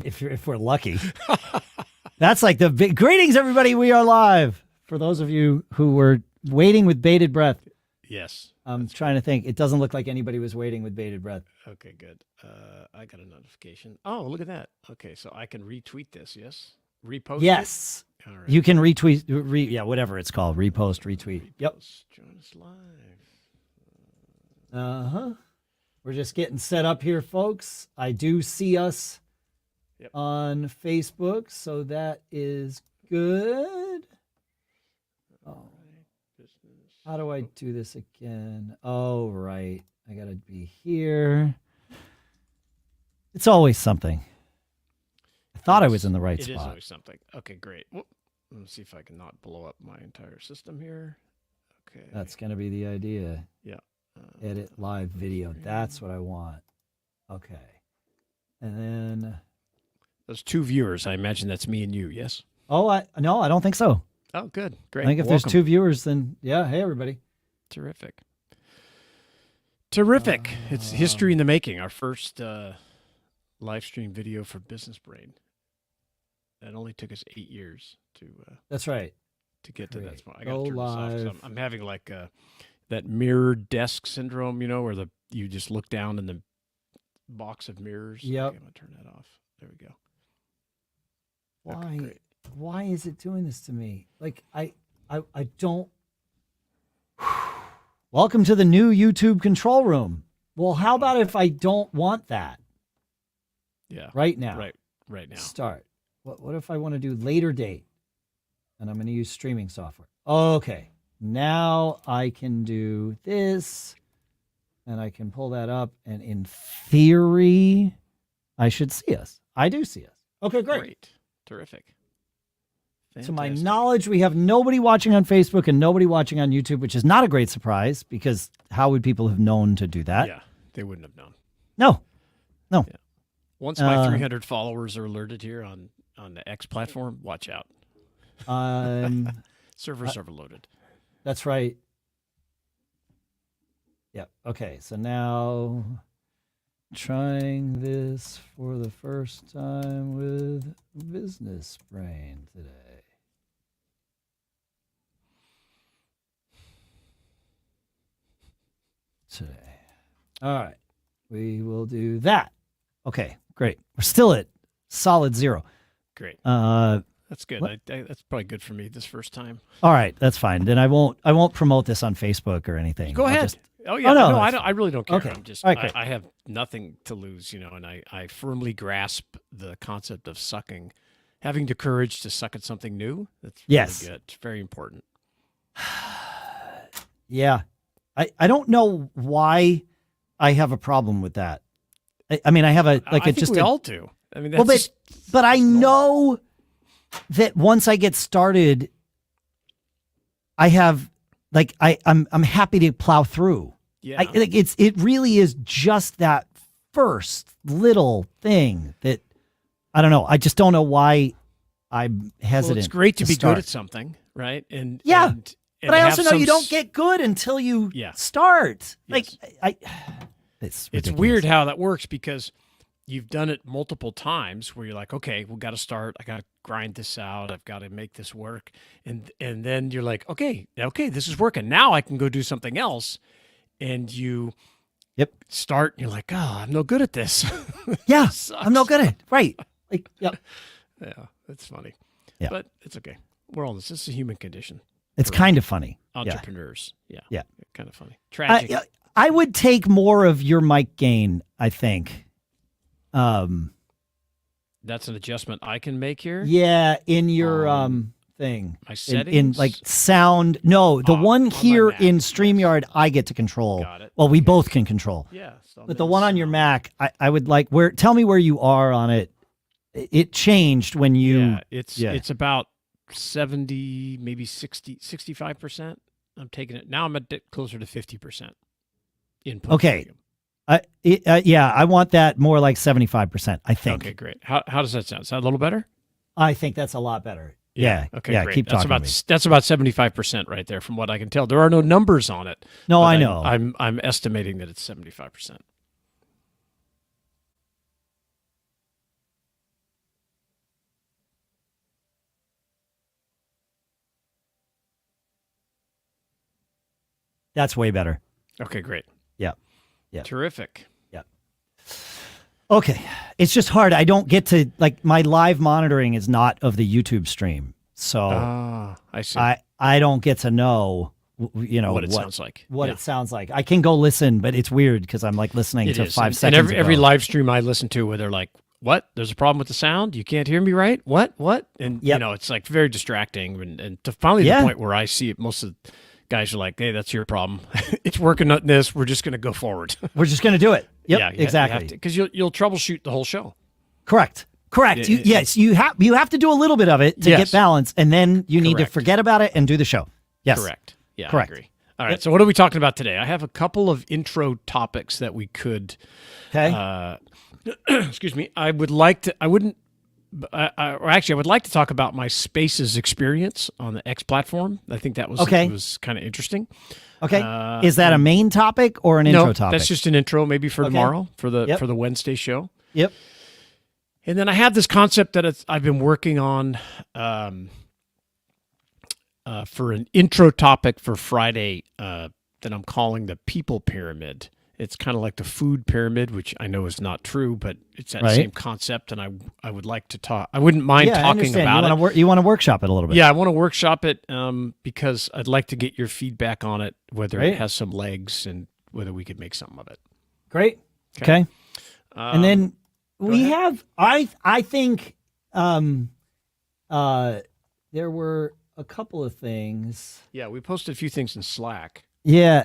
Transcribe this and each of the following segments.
if we're lucky. That's like the big greetings, everybody. We are live. For those of you who were waiting with bated breath. Yes. I'm trying to think. It doesn't look like anybody was waiting with bated breath. Okay, good. I got a notification. Oh, look at that. Okay, so I can retweet this, yes? Repost Yes. it? All right. You can retweet, whatever it's called. Repost, retweet. Yep. Join us live. Uh-huh. We're just getting set up here, folks. I do see us on Facebook, so that is good. Oh. How do I do this again? Oh, right. I got to be here. It's always something. I thought I was in the right spot. It is always something. Okay, great. Well, let me see if I can not blow up my entire system here. Okay. That's going to be the idea. Yeah. Edit live video. That's what I want. Okay. And then... Those two viewers, I imagine that's me and you, yes? Oh, no, I don't think so. Oh, good. Great. I think if there's two viewers, then yeah. Hey, everybody. Terrific. Terrific. It's history in the making. Our first live stream video for Business Brain. That only took us 8 years to. That's right. To get to that spot. I got to turn live. This off. I'm having like that mirror desk syndrome, you know, where you just look down in the box of mirrors. Yep. Okay, I'm gonna turn that off. There we go. Why? Okay, why is it doing this to me? Like I don't. Welcome to the new YouTube control room. Well, how about if I don't want that? Yeah. Right now. Right now. Start. What if I want to do later date? And I'm going to use streaming software. Okay. Now I can do this, and I can pull that up, and in theory, I should see us. I do see us. Okay, great. Terrific. To my knowledge, we have nobody watching on Facebook and nobody watching on YouTube, which is not a great surprise because how would people have known to do that? Yeah, they wouldn't have known. No. Yeah. Once my 300 followers are alerted here on the X platform, watch out. Servers overloaded. That's right. Yep. Okay, so now trying this for the first time with Business Brain today. All right. We will do that. Okay, great. We're still at solid 0. Great. That's good. That's probably good for me this first time. All right, that's fine. Then I won't promote this on Facebook or anything. Go ahead. No, I really don't care. Okay. I'm just right, I have nothing to lose, you know, and I firmly grasp the concept of sucking, having the courage to suck at something new. That's really good. It's very important. Yeah. I don't know why I have a problem with that. I mean, I have a I think we all do. I mean, that's but I know that once I get started, I have I'm happy to plow through. Yeah, it really is just that first little thing that I don't know. I just don't know why I'm hesitant. Well, it's great to be good at something, right? And but I also know you don't get good until you start. Yes. It's weird how that works because you've done it multiple times where you're like, okay, we got to start. I got to grind this out. I've got to make this work. And then you're like, okay, this is working. Now I can go do something else. And you start and you're like, oh, I'm no good at this. Yeah, I'm no good at it. Right. Yeah, that's funny. Yeah. But it's okay. We're all this. This is a human condition. It's kind of funny. Entrepreneurs. Yeah. Kind of funny. Tragic. I would take more of your mic gain, I think. That's an adjustment I can make here? Yeah, in your thing. My settings? In like sound. No, the one here in StreamYard I get to control. Got it. Well, we both can control. Yeah. But the one on your Mac, I would like tell me where you are on it. It changed when you it's about 70, maybe 65%. I'm taking it. Now I'm closer to 50% input. Okay. I want that more like 75%, I think. Okay, great. How does that sound? Sound a little better? I think that's a lot better. Yeah. Okay, yeah, great. Keep talking to me. That's about 75% right there from what I can tell. There are no numbers on it. No, I know. I'm estimating that it's 75%. That's way better. Okay, great. Yeah. Yeah. Terrific. Yeah. Okay. It's just hard. I don't get to, like, my live monitoring is not of the YouTube stream. So I see. I don't get to know, what it sounds like. What it sounds like. I can go listen, but it's weird because I'm like listening to 5 seconds And every live stream I listen to where they're like, what? There's a problem with the sound? You can't hear me right? What? And, it's like very distracting. And to finally the point where I see it, most of the guys are like, hey, that's your problem. It's working on this. We're just going to go forward. We're just going to do it. Yep, yeah, exactly. Because you'll troubleshoot the whole show. Correct. Yes, you have to do a little bit of it to get balance, and then you need to forget about it and do the show. Yes. Correct. Yeah, correct. I agree. All right. So what are we talking about today? I have a couple of intro topics that we could. Okay. Excuse me. I would like to. I wouldn't. I would like to talk about my Spaces experience on the X platform. I think that was kind of interesting. Okay. Is that a main topic or an intro topic? That's just an intro, maybe for tomorrow for the Wednesday show. Yep. And then I have this concept that I've been working on for an intro topic for Friday that I'm calling the people pyramid. It's kind of like the food pyramid, which I know is not true, but it's that same concept, and I would like to talk. I wouldn't mind talking about it. You want to workshop it a little bit. Yeah, I want to workshop it because I'd like to get your feedback on it, whether it has some legs and whether we could make something of it. Great. Okay. And then we have, I think there were a couple of things. Yeah, we posted a few things in Slack. Yeah.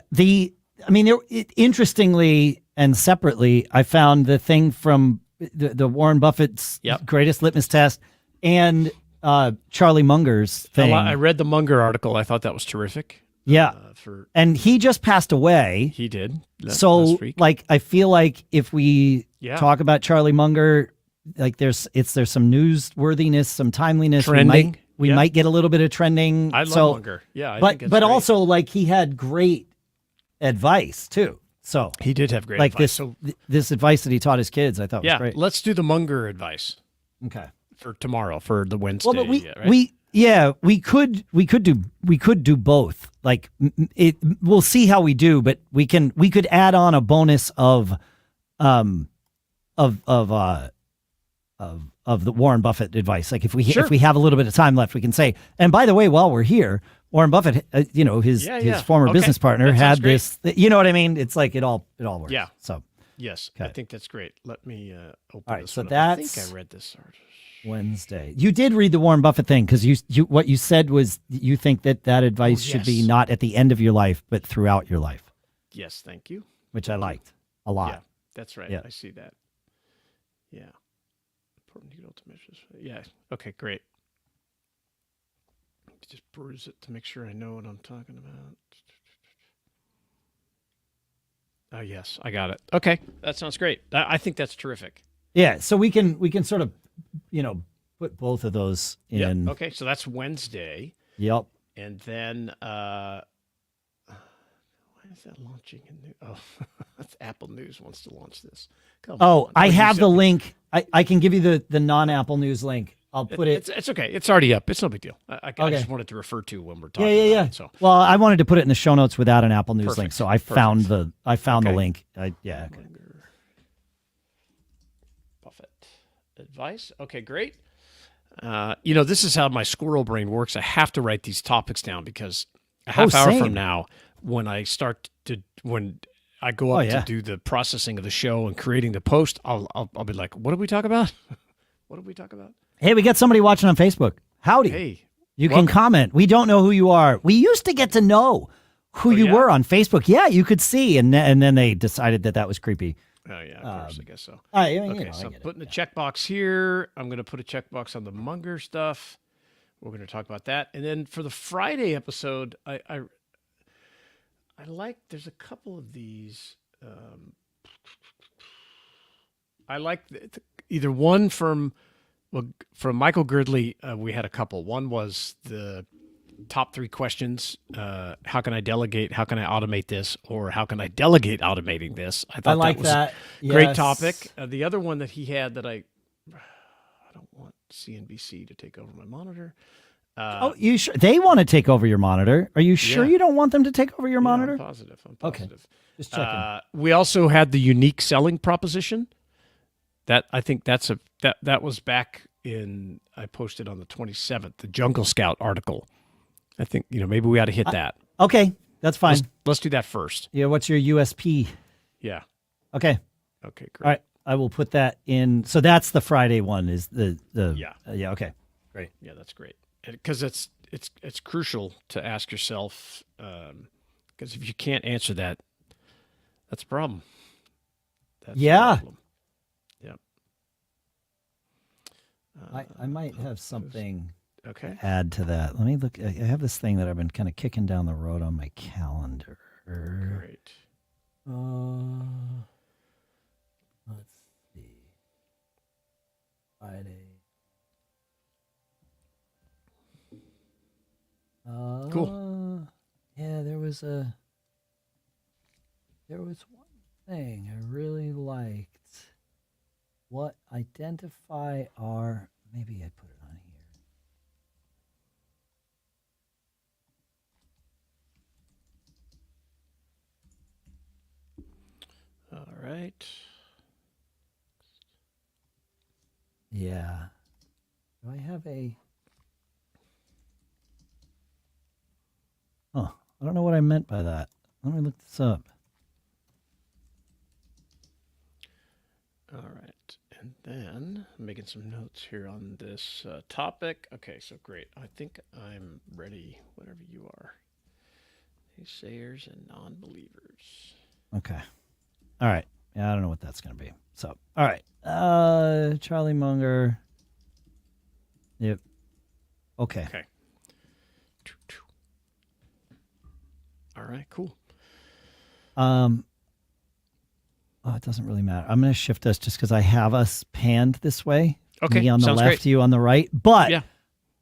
Interestingly and separately, I found the thing from the Warren Buffett's greatest litmus test and Charlie Munger's thing. I read the Munger article. I thought that was terrific. Yeah. And he just passed away. He did. So, like, I feel like if we talk about Charlie Munger, like there's some newsworthiness, some timeliness. Trending. We might get a little bit of trending. I love Munger. Yeah. But also, like, he had great advice too. So he did have great advice. This advice that he taught his kids, I thought was great. Let's do the Munger advice. Okay. For tomorrow, for the Wednesday. Well, but we could do both. Like we'll see how we do, but we could add on a bonus of the Warren Buffett advice. Like if we have a little bit of time left, we can say, and by the way, while we're here, Warren Buffett, his former business partner had this. You know what I mean? It's like it all works. Yeah. So yes, I think that's great. Let me open all right, this. So one. that's I think I read this. Wednesday. You did read the Warren Buffett thing because what you said was you think that advice should be not at the end of your life, but throughout your life. Yes, thank you. Which I liked a lot. Yeah, that's right. Yeah. I see that. Yeah. Important to get ultimatums. Yeah. Okay, great. Just peruse it to make sure I know what I'm talking about. Oh, yes, I got it. Okay, that sounds great. I think that's terrific. Yeah, so we can sort of, put both of those in. Yep. Okay, so that's Wednesday. Yep. And then, why is that launching? That's Apple News wants to launch this. Come on. I have the link. I can give you the non-Apple News link. I'll put it. It's okay. It's already up. It's no big deal. I just wanted to refer to when we're talking. Yeah. About it, so. Well, I wanted to put it in the show notes without an Apple News link, so I found the link. Okay. Buffett advice. Okay, great. This is how my squirrel brain works. I have to write these topics down because a half hour from now, when I go up to do the processing of the show and creating the post, I'll be like, what did we talk about? What did we talk about? Hey, we got somebody watching on Facebook. Howdy. Hey. You can comment. We don't know who you are. We used to get to know who you were on Facebook. Yeah, you could see. And then they decided that was creepy. Oh, yeah, of course, I guess so. So I'm putting a checkbox here. I'm going to put a checkbox on the Munger stuff. We're going to talk about that. And then for the Friday episode, I like, there's a couple of these. I like either one from Michael Girdley. We had a couple. One was the top 3 questions. How can I delegate? How can I automate this? Or how can I delegate automating this? I thought that was a great topic. The other one that he had that I don't want CNBC to take over my monitor. Oh, you sure they want to take over your monitor? Are you sure Yeah. you don't want them to take over your monitor? I'm positive. Okay. Just checking. We also had the unique selling proposition. That I think that was back in, I posted on the 27th, the Jungle Scout article. I think maybe we ought to hit that. Okay, that's fine. Let's do that first. Yeah, what's your USP? Yeah. Okay. Okay, great. All right, I will put that in. So that's the Friday one. Is the Yeah. Yeah. Okay. Great. Yeah, that's great. Because it's crucial to ask yourself, because if you can't answer that, that's a problem. That's a problem. Yep. I might have something Okay. to add to that. Let me look. I have this thing that I've been kind of kicking down the road on my calendar. Great. Let's see. Friday. Cool. Yeah, there was one thing I really liked. What identify our, maybe I put it on here. All right. Yeah. Do I have a? Oh, I don't know what I meant by that. Let me look this up. All right. And then I'm making some notes here on this topic. Okay, so great. I think I'm ready whenever you are. Naysayers and non-believers. Okay. All right. Yeah, I don't know what that's going to be. So, all right. Charlie Munger. Yep. Okay. Okay. All right, cool. Oh, it doesn't really matter. I'm going to shift us just because I have us panned this way. Okay, Me on the sounds left, great. you on the right. But Yeah.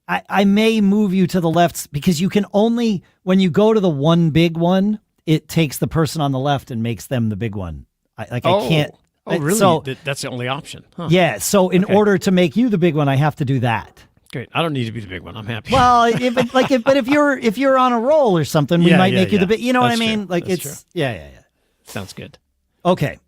I may move you to the left because you can only, when you go to the one big one, it takes the person on the left and makes them the big one. I can't. Oh, really? So, That's the only option. Huh. yeah. So in Okay. order to make you the big one, I have to do that. Great. I don't need to be the big one. I'm happy. Well, if you're on a roll or something, we might make you the big. You know what I That's mean? true. Like That's it's true. yeah. Sounds good. Okay.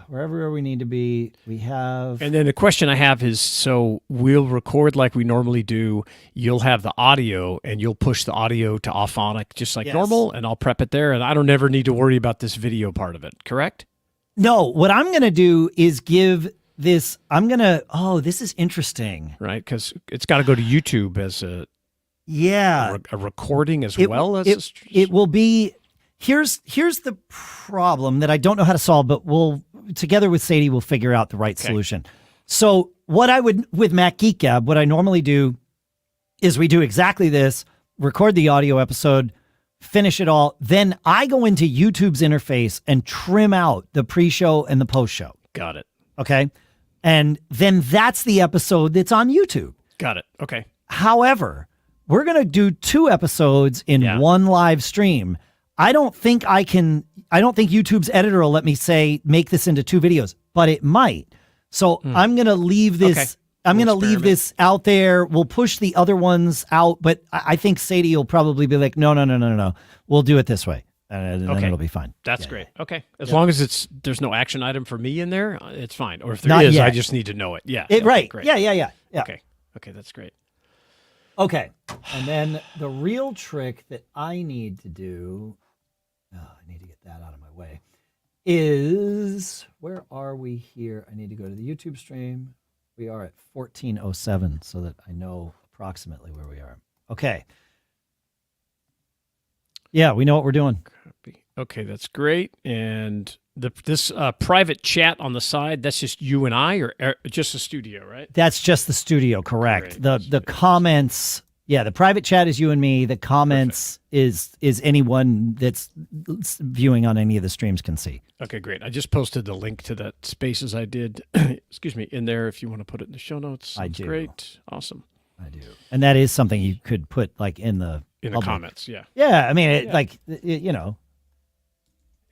Wherever we need to be, we have. And then the question I have is, so we'll record like we normally do. You'll have the audio, and you'll push the audio to Auphonic just like Yes. normal, and I'll prep it there, and I don't ever need to worry about this video part of it, correct? No, what I'm going to do is give this. This is interesting. Right? Because it's got to go to YouTube as a Yeah. recording as well as it will be. Here's the problem that I don't know how to solve, but we'll together with Sadie we'll figure out the right solution. So what I would with Mac Geek Gab, what I normally do is we do exactly this: record the audio episode, finish it all, then I go into YouTube's interface and trim out the pre-show and the post-show. Got it. Okay, and then that's the episode that's on YouTube. Got it. Okay. However, we're gonna do 2 episodes in one live stream. I don't think YouTube's editor will let me make this into 2 videos, but it might. So I'm going to leave this. Okay. I'm going to leave this out there. We'll push the other ones out, but I think Sadie will probably be like, no. We'll do it this way. And then it'll be fine. That's great. Okay. As long as there's no action item for me in there, it's fine. Or if there Not is, yet. I just need to know it. Yeah. Right. Great. Yeah. Okay. Okay. That's great. Okay. And then the real trick that I need to do, I need to get that out of my way, is where are we here? I need to go to the YouTube stream. We are at 14:07 so that I know approximately where we are. Okay. Yeah, we know what we're doing. Okay, that's great. And this private chat on the side, that's just you and I, or just the studio, right? That's just the studio, correct. Great. The comments, the private chat is you and me. The comments is anyone that's viewing on any of the streams can see. Okay, great. I just posted the link to that Spaces I did, excuse me, in there if you want to put it in the show notes. I do. Great. Awesome. I do. And that is something you could put like in the comments, yeah. Yeah, I mean, you know.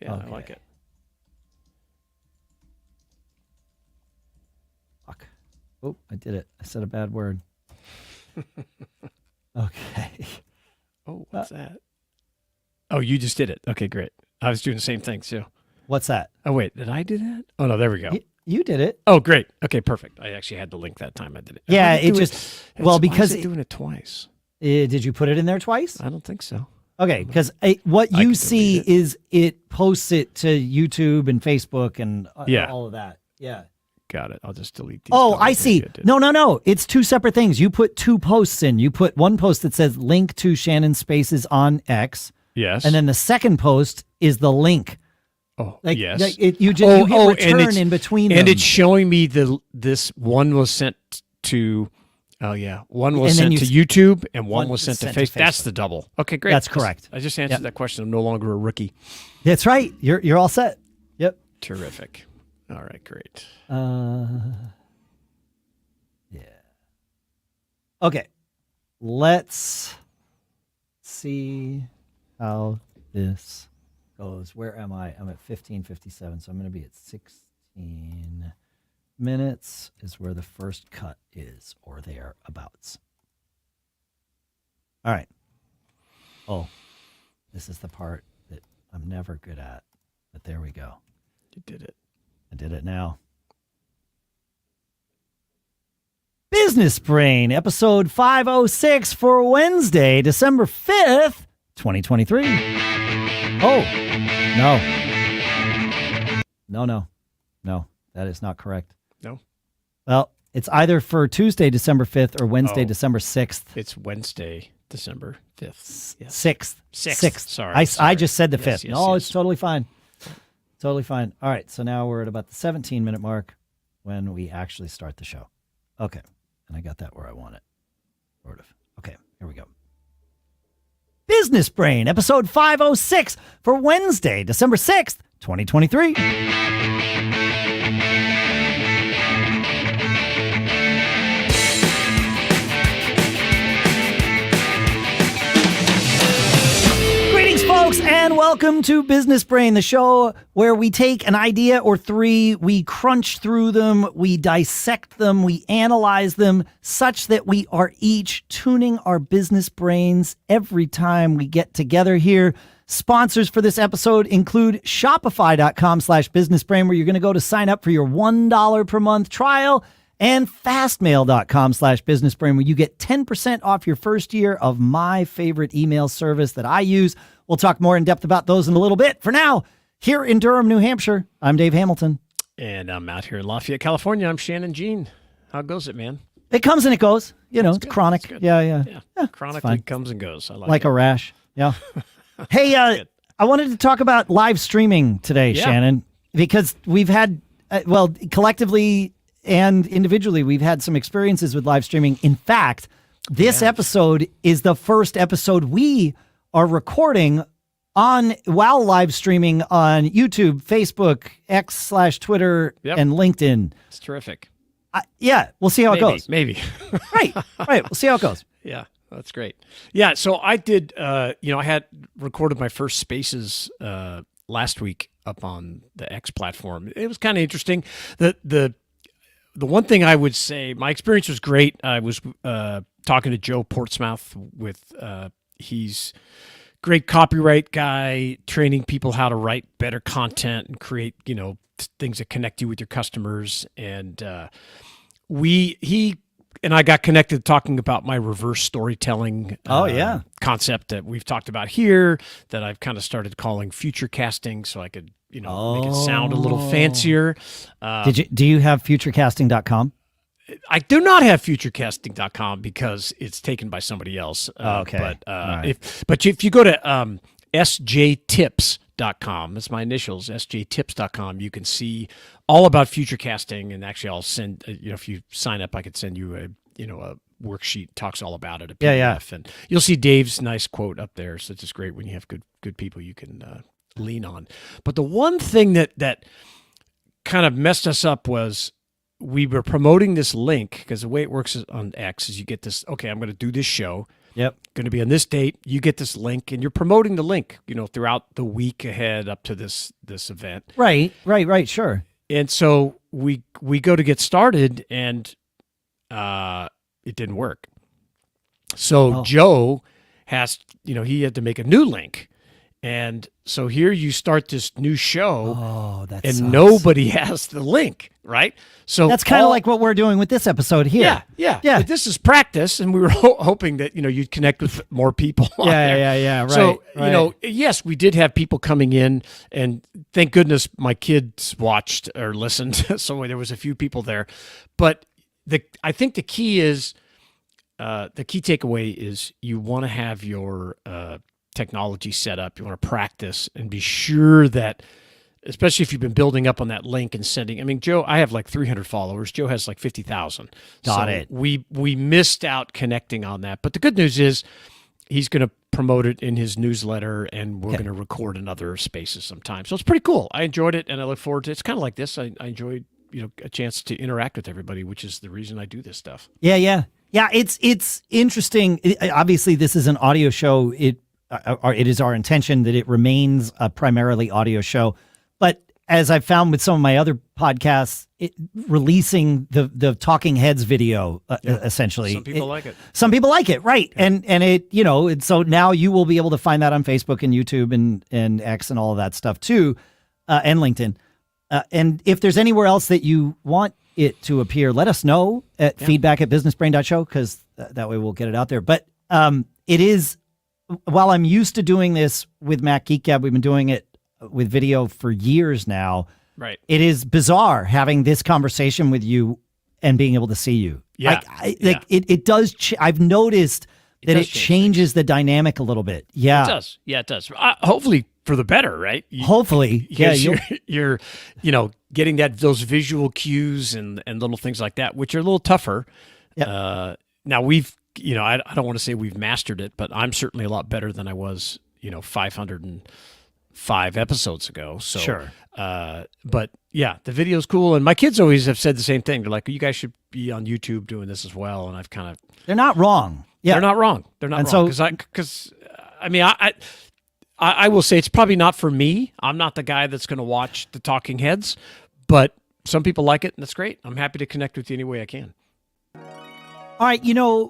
Yeah, Okay. I like it. Fuck. Oh, I did it. I said a bad word. Okay. Oh, what's that? Oh, you just did it. Okay, great. I was doing the same thing too. What's that? Oh, wait, did I do that? Oh, no, there we go. You did it. Oh, great. Okay, perfect. I actually had the link that time. I did it. Yeah, Why did it do just Why because is it doing it twice. Did you put it in there twice? I don't think so. Okay, because what I you could see delete it. is it posts it to YouTube and Facebook and all of that. Yeah. Got it. I'll just delete these. Oh, double I see. did. No. It's two separate things. You put two posts in. You put one post that says link to Shannon Spaces on X. Yes. And then the second post is the link. Oh, Like, yes. like you hit return and in between them. And it's showing me this one was sent to, one was And then sent to YouTube and one one was sent to sent to Facebook. That's Facebook. the double. Okay, great. That's correct. I just answered that question. I'm no longer a rookie. That's right. You're all set. Yep. Terrific. All right, great. Yeah. Okay. Let's see how this goes. Where am I? I'm at 15:57, so I'm going to be at 16 minutes is where the first cut is, or thereabouts. All right. Oh, this is the part that I'm never good at, but there we go. You did it. I did it now. Business Brain, episode 506 for Wednesday, December 5th, 2023. Oh, no, that is not correct. No. Well, it's either for Tuesday, December 5th or Wednesday, Oh. December 6th. It's Wednesday, December 5th. Yes. 6th. 6th. Sorry. I just said the 5th. Yes, yes, No, yes. it's totally fine. Totally fine. All right, so now we're at about the 17-minute mark when we actually start the show. Okay, and I got that where I want it. Sort of. Okay, here we go. Business Brain, episode 506 for Wednesday, December 6th, 2023. Greetings, folks, and welcome to Business Brain, the show where we take an idea or three, we crunch through them, we dissect them, we analyze them such that we are each tuning our business brains every time we get together here. Sponsors for this episode include Shopify.com/businessbrain, where you're going to go to sign up for your $1 per month trial, and Fastmail.com/businessbrain, where you get 10% off your first year of my favorite email service that I use. We'll talk more in depth about those in a little bit. For now, here in Durham, New Hampshire, I'm Dave Hamilton. And I'm out here in Lafayette, California. I'm Shannon Jean. How goes it, man? It comes and it goes. You know, it's good. chronic. That's good. Yeah. Chronically fine. comes and goes. I Like it. a rash. Yeah. Hey, Good. I wanted to talk about live streaming today, Yeah. Shannon, because we've had, collectively and individually, we've had some experiences with live streaming. In fact, this episode is the first episode we are recording while live streaming on YouTube, Facebook, X/Twitter, Yep. and LinkedIn. It's terrific. We'll see how it goes. Maybe. Right. We'll see how it goes. Yeah, that's great. Yeah, so I did, I had recorded my first spaces last week up on the X platform. It was kind of interesting. The one thing I would say, my experience was great. I was talking to Joe Portsmouth with, he's great copyright guy, training people how to write better content and create, things that connect you with your customers. And he and I got connected talking about my reverse storytelling concept that we've talked about here, that I've kind of started calling future casting, so I could, make it sound a little fancier. Do you have futurecasting.com? I do not have futurecasting.com because it's taken by somebody else. Okay. But right. if you go to sjtips.com, that's my initials, sjtips.com, you can see all about futurecasting. And actually, I'll send, if you sign up, I could send you a worksheet, talks all about it, a PDF. Yeah. And you'll see Dave's nice quote up there. So it's just great when you have good people you can lean on. But the one thing that kind of messed us up was, we were promoting this link, because the way it works on X is you get this, okay, I'm going to do this show. Yep. Going to be on this date. You get this link, and you're promoting the link, throughout the week ahead up to this event. Right. Sure. And so we go to get started, and it didn't work. So Joe has, he had to make a new link. And so here you start this new show, that and sucks. nobody has the link, right? So That's kind of like what we're doing with this episode here. Yeah. Yeah. This is practice, and we were hoping that you'd connect with more people. on there. Yeah. Right. So right. yes, we did have people coming in, and thank goodness my kids watched or listened. So there was a few people there, but I think the key takeaway is you want to have your technology set up. You want to practice and be sure that, especially if you've been building up on that link and sending. I mean, Joe, I have like 300 followers. Joe has like 50,000. Got it. We missed out connecting on that. But the good news is he's going to promote it in his newsletter, and we're going to record in other spaces sometime. So it's pretty cool. I enjoyed it, and I look forward to it. It's kind of like this. I enjoyed a chance to interact with everybody, which is the reason I do this stuff. Yeah. It's interesting. Obviously, this is an audio show. It is our intention that it remains a primarily audio show. But as I've found with some of my other podcasts, releasing the Talking Heads video, essentially. Some people like it. Some people like it, right. Yeah. And and so now you will be able to find that on Facebook and YouTube and X and all of that stuff too, and LinkedIn. And if there's anywhere else that you want it to appear, let us know at feedback@businessbrain.show, because that way we'll get it out there. But it is, while I'm used to doing this with Mac Geek Gab, we've been doing it with video for years now. Right. It is bizarre having this conversation with you and being able to see you. Yeah. It does. I've noticed that it changes the dynamic a little bit. Yeah. It does. Yeah, it does. Hopefully for the better, right? Hopefully. Yeah. You're getting those visual cues and little things like that, which are a little tougher. Yep. Now we've, I don't want to say we've mastered it, but I'm certainly a lot better than I was, 505 episodes ago. So, sure. But yeah, the video's cool. And my kids always have said the same thing. They're like, you guys should be on YouTube doing this as well. And I've kind of, they're not wrong. Yeah. They're not wrong. They're not and wrong. So, because I will say it's probably not for me. I'm not the guy that's going to watch the Talking Heads, but some people like it, and that's great. I'm happy to connect with you any way I can. All right.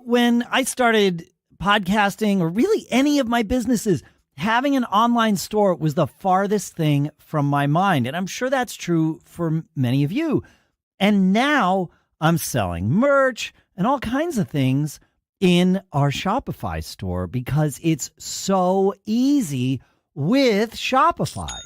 When I started podcasting, or really any of my businesses, having an online store was the farthest thing from my mind. And I'm sure that's true for many of you. And now I'm selling merch and all kinds of things in our Shopify store because it's so easy with Shopify.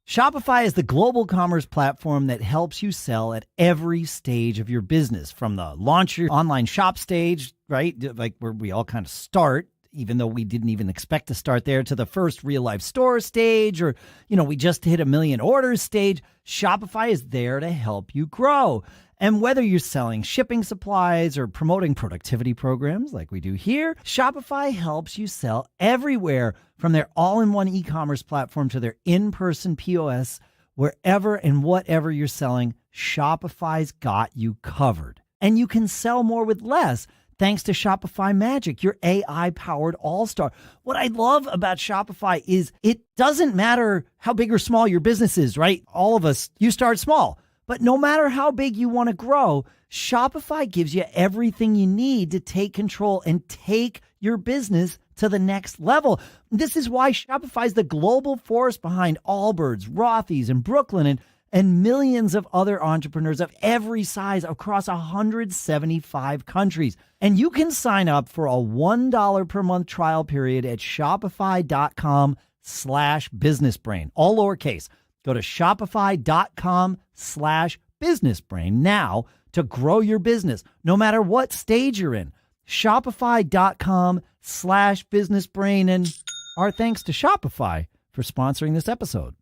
Shopify is the global commerce platform that helps you sell at every stage of your business, from the launch your online shop stage, right? Like where we all kind of start, even though we didn't even expect to start there, to the first real life store stage, or, we just hit 1 million orders stage. Shopify is there to help you grow. And whether you're selling shipping supplies or promoting productivity programs like we do here, Shopify helps you sell everywhere, from their all-in-one e-commerce platform to their in-person POS. Wherever and whatever you're selling, Shopify's got you covered. And you can sell more with less thanks to Shopify Magic, your AI-powered all-star. What I love about Shopify is it doesn't matter how big or small your business is, right? All of us, you start small. But no matter how big you want to grow, Shopify gives you everything you need to take control and take your business to the next level. This is why Shopify is the global force behind Allbirds, Rothy's, and Brooklyn, and millions of other entrepreneurs of every size across 175 countries. And you can sign up for a $1 per month trial period at shopify.com/businessbrain, all lowercase. Go to shopify.com/businessbrain now to grow your business, no matter what stage you're in. Shopify.com/businessbrain. And our thanks to Shopify for sponsoring this episode.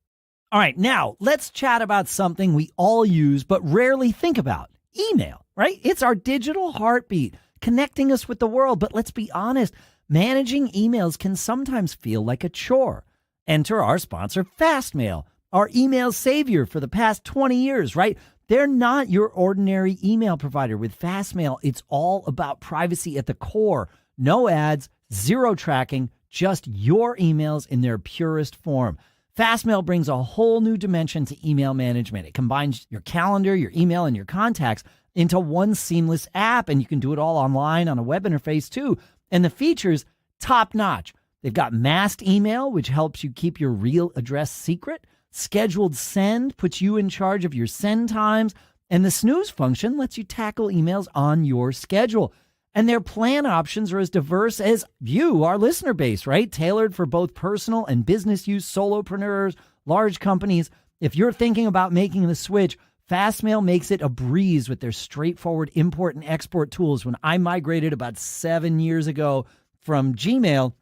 All right, now let's chat about something we all use but rarely think about. Email, right? It's our digital heartbeat, connecting us with the world. But let's be honest, managing emails can sometimes feel like a chore. Enter our sponsor, Fastmail, our email savior for the past 20 years, right? They're not your ordinary email provider. With Fastmail, it's all about privacy at the core. No ads, zero tracking, just your emails in their purest form. Fastmail brings a whole new dimension to email management. It combines your calendar, your email, and your contacts into one seamless app, and you can do it all online on a web interface too. And the features, top notch. They've got masked email, which helps you keep your real address secret. Scheduled send puts you in charge of your send times. And the snooze function lets you tackle emails on your schedule. And their plan options are as diverse as you, our listener base, right? Tailored for both personal and business use, solopreneurs, large companies. If you're thinking about making the switch, Fastmail makes it a breeze with their straightforward import and export tools. When I migrated about 7 years ago from Gmail,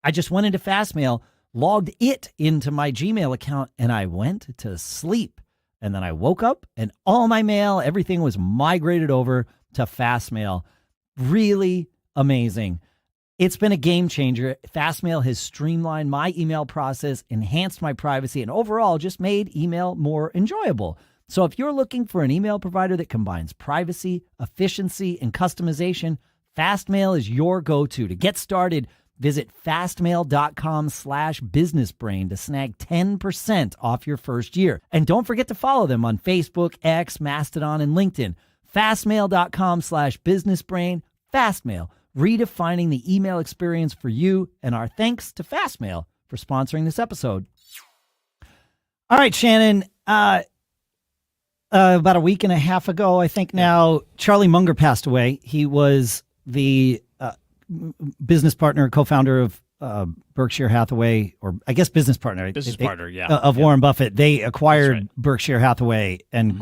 I just went into Fastmail, logged it into my Gmail account, and I went to sleep. And then I woke up and all my mail, everything was migrated over to Fastmail. Really amazing. It's been a game changer. Fastmail has streamlined my email process, enhanced my privacy, and overall just made email more enjoyable. So if you're looking for an email provider that combines privacy, efficiency, and customization, Fastmail is your go-to. To get started, visit fastmail.com/businessbrain to snag 10% off your first year. And don't forget to follow them on Facebook, X, Mastodon, and LinkedIn. Fastmail.com/businessbrain. Fastmail, redefining the email experience for you. And our thanks to Fastmail for sponsoring this episode. All right, Shannon. About a week and a half ago, I think now, Charlie Munger passed away. He was the business partner, co-founder of Berkshire Hathaway, or I guess business partner. Of Warren Buffett. They acquired Berkshire Hathaway and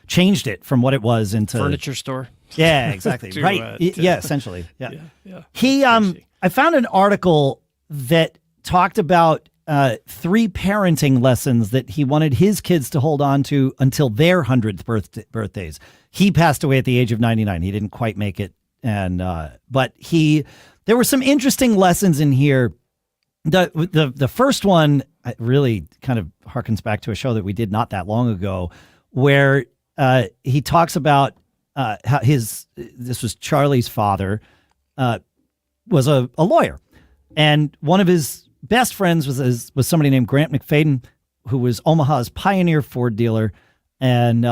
changed it from what it was into furniture store. Yeah, exactly. Yeah, essentially. Yeah. I found an article that talked about 3 parenting lessons that he wanted his kids to hold on to until their 100th birthdays. He passed away at the age of 99. He didn't quite make it. But there were some interesting lessons in here. The first one really kind of harkens back to a show that we did not that long ago, where he talks about how this was Charlie's father, was a lawyer, and one of his best friends was somebody named Grant McFadden, who was Omaha's pioneer Ford dealer, and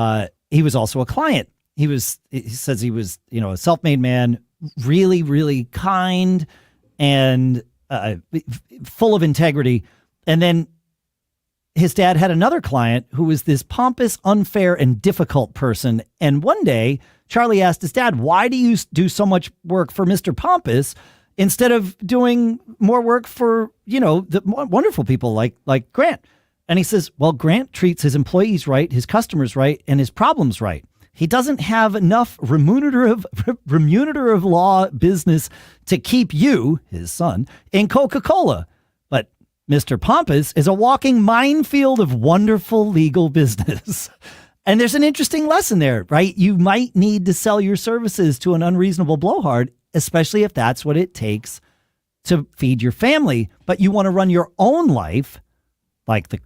he was also a client. He says he was, a self-made man, really, really kind and full of integrity. And then his dad had another client who was this pompous, unfair, and difficult person. And one day, Charlie asked his dad, "Why do you do so much work for Mr. Pompous instead of doing more work for, the wonderful people like Grant?" And he says, "Well, Grant treats his employees right, his customers right, and his problems right. He doesn't have enough remunerative law business to keep you, his son, in Coca-Cola. But Mr. Pompous is a walking minefield of wonderful legal business." And there's an interesting lesson there, right? You might need to sell your services to an unreasonable blowhard, especially if that's what it takes to feed your family. But you want to run your own life like the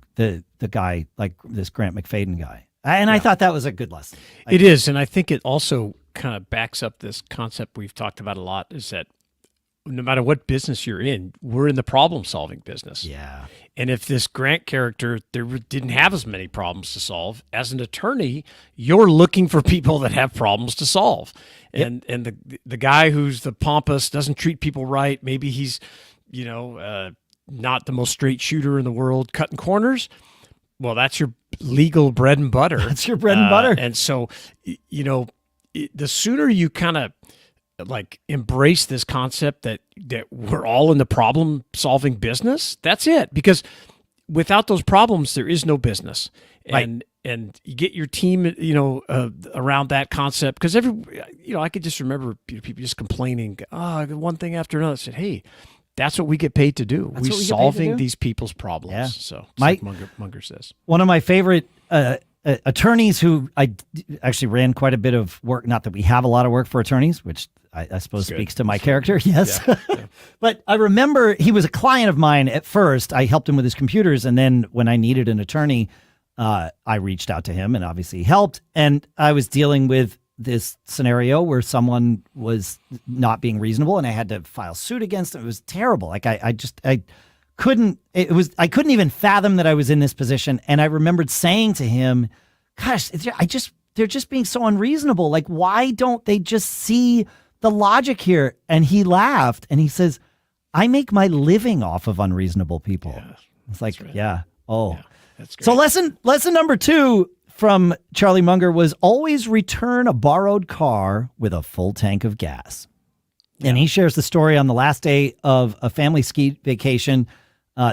guy, like this Grant McFadden guy. And I thought that was a good lesson. It is. And I think it also kind of backs up this concept we've talked about a lot, is that no matter what business you're in, we're in the problem-solving business. Yeah. And if this Grant character didn't have as many problems to solve, as an attorney, you're looking for people that have problems to solve. And the guy who's the pompous, doesn't treat people right, maybe he's, not the most straight shooter in the world, cutting corners. Well, that's your legal bread and butter. That's your bread and butter. And so, the sooner you kind of embrace this concept that we're all in the problem solving business, that's it. Because without those problems, there is no business. And you get your team, around that concept. Because I could just remember people just complaining, one thing after another. I said, hey, that's what we get paid to do. We're solving these people's problems. Yeah. So like Munger says. One of my favorite attorneys who I actually ran quite a bit of work, not that we have a lot of work for attorneys, which I suppose speaks to my character. Yes. Yeah. But I remember he was a client of mine at first. I helped him with his computers. And then when I needed an attorney, I reached out to him and obviously he helped. And I was dealing with this scenario where someone was not being reasonable and I had to file suit against them. It was terrible. I I couldn't even fathom that I was in this position. And I remembered saying to him, gosh, they're just being so unreasonable. Like, why don't they just see the logic here? And he laughed and he says, I make my living off of unreasonable people. Yeah, it's like, right. yeah. Oh, Yeah, that's great. so lesson number 2 from Charlie Munger was always return a borrowed car with a full tank of gas. And he shares the story on the last day of a family ski vacation.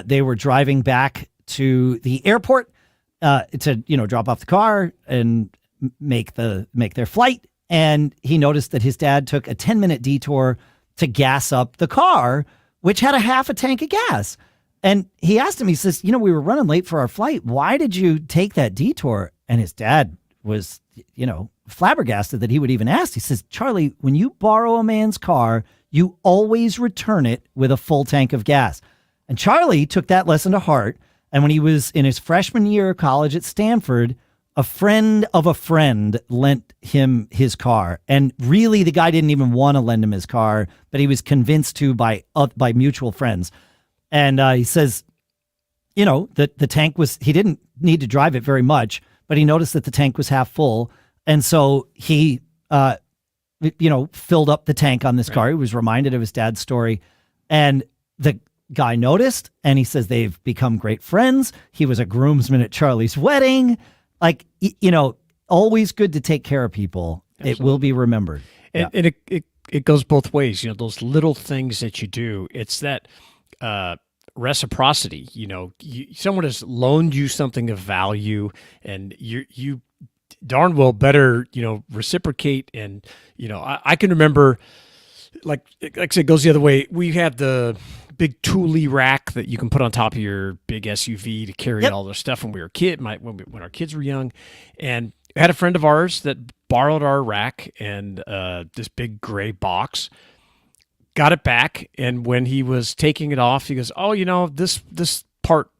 They were driving back to the airport to, drop off the car and make their flight. And he noticed that his dad took a 10-minute detour to gas up the car, which had a half a tank of gas. And he asked him, he says, we were running late for our flight. Why did you take that detour? And his dad was, flabbergasted that he would even ask. He says, Charlie, when you borrow a man's car, you always return it with a full tank of gas. And Charlie took that lesson to heart. And when he was in his freshman year of college at Stanford, a friend of a friend lent him his car. And really, the guy didn't even want to lend him his car, but he was convinced to by mutual friends. And he says, the tank was, he didn't need to drive it very much, but he noticed that the tank was half full. And so he, filled up the tank on this car. He was reminded of his dad's story. And the guy noticed, and he says they've become great friends. He was a groomsman at Charlie's wedding. Like, always good to take care of people. Absolutely. It will be remembered. And it goes both ways. Those little things that you do, it's that reciprocity. Someone has loaned you something of value, and you darn well better, reciprocate. And, I can remember, like I said, it goes the other way. We had the big Thule rack that you can put on top of your big SUV to carry all the stuff when we were when our kids were young. And I had a friend of ours that borrowed our rack and this big gray box, got it back. And when he was taking it off, he goes, oh, this part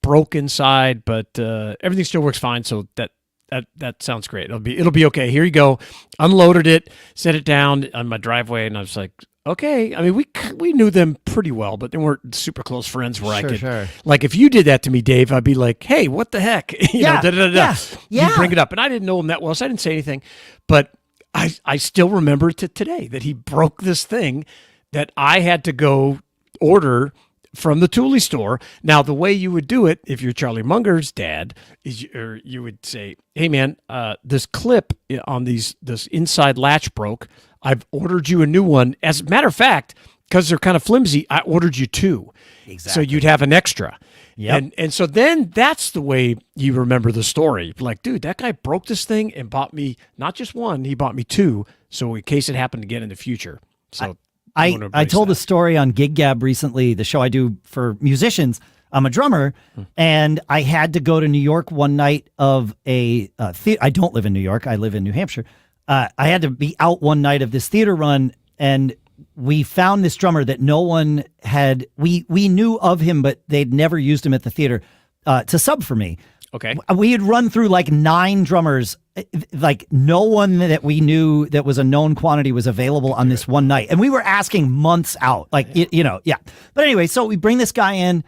broke inside, but everything still works fine. So that sounds great. It'll be okay. Here you go. Unloaded it, set it down on my driveway, and I was like, okay. I mean, we knew them pretty well, but they weren't super close friends where I could, like, if you did that to me, Dave, I'd be like, hey, what the heck? You bring it up. And I didn't know him that well, so I didn't say anything. But I still remember to today that he broke this thing that I had to go order from the Thule store. Now, the way you would do it, if you're Charlie Munger's dad, is you would say, hey, man, this clip on this inside latch broke. I've ordered you a new one. As a matter of fact, because they're kind of flimsy, I ordered you 2. Exactly. So you'd have an extra. Yep. And so then that's the way you remember the story. Like, dude, that guy broke this thing and bought me not just 1, he bought me 2. So in case it happened again in the future. So I told a story on Gig Gab recently, the show I do for musicians. I'm a drummer, and I had to go to New York one night of a theater. I don't live in New York. I live in New Hampshire. I had to be out one night of this theater run, and we found this drummer that no one had. We knew of him, but they'd never used him at the theater to sub for me. Okay. We had run through like 9 drummers. Like no one that we knew that was a known quantity was available on this one night. And we were asking months out, like, yeah. But anyway, so we bring this guy in.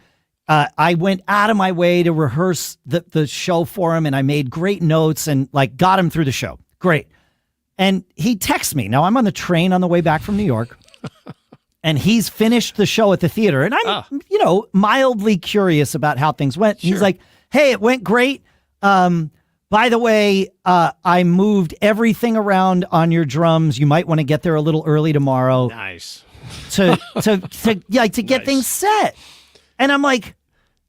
I went out of my way to rehearse the show for him, and I made great notes and like got him through the show. Great. And he texts me. Now I'm on the train on the way back from New York. And he's finished the show at the theater. And I'm, mildly curious about how things went. Sure. He's like, hey, it went great. By the way, I moved everything around on your drums. You might want to get there a little early tomorrow. Nice. To get things set. And I'm like,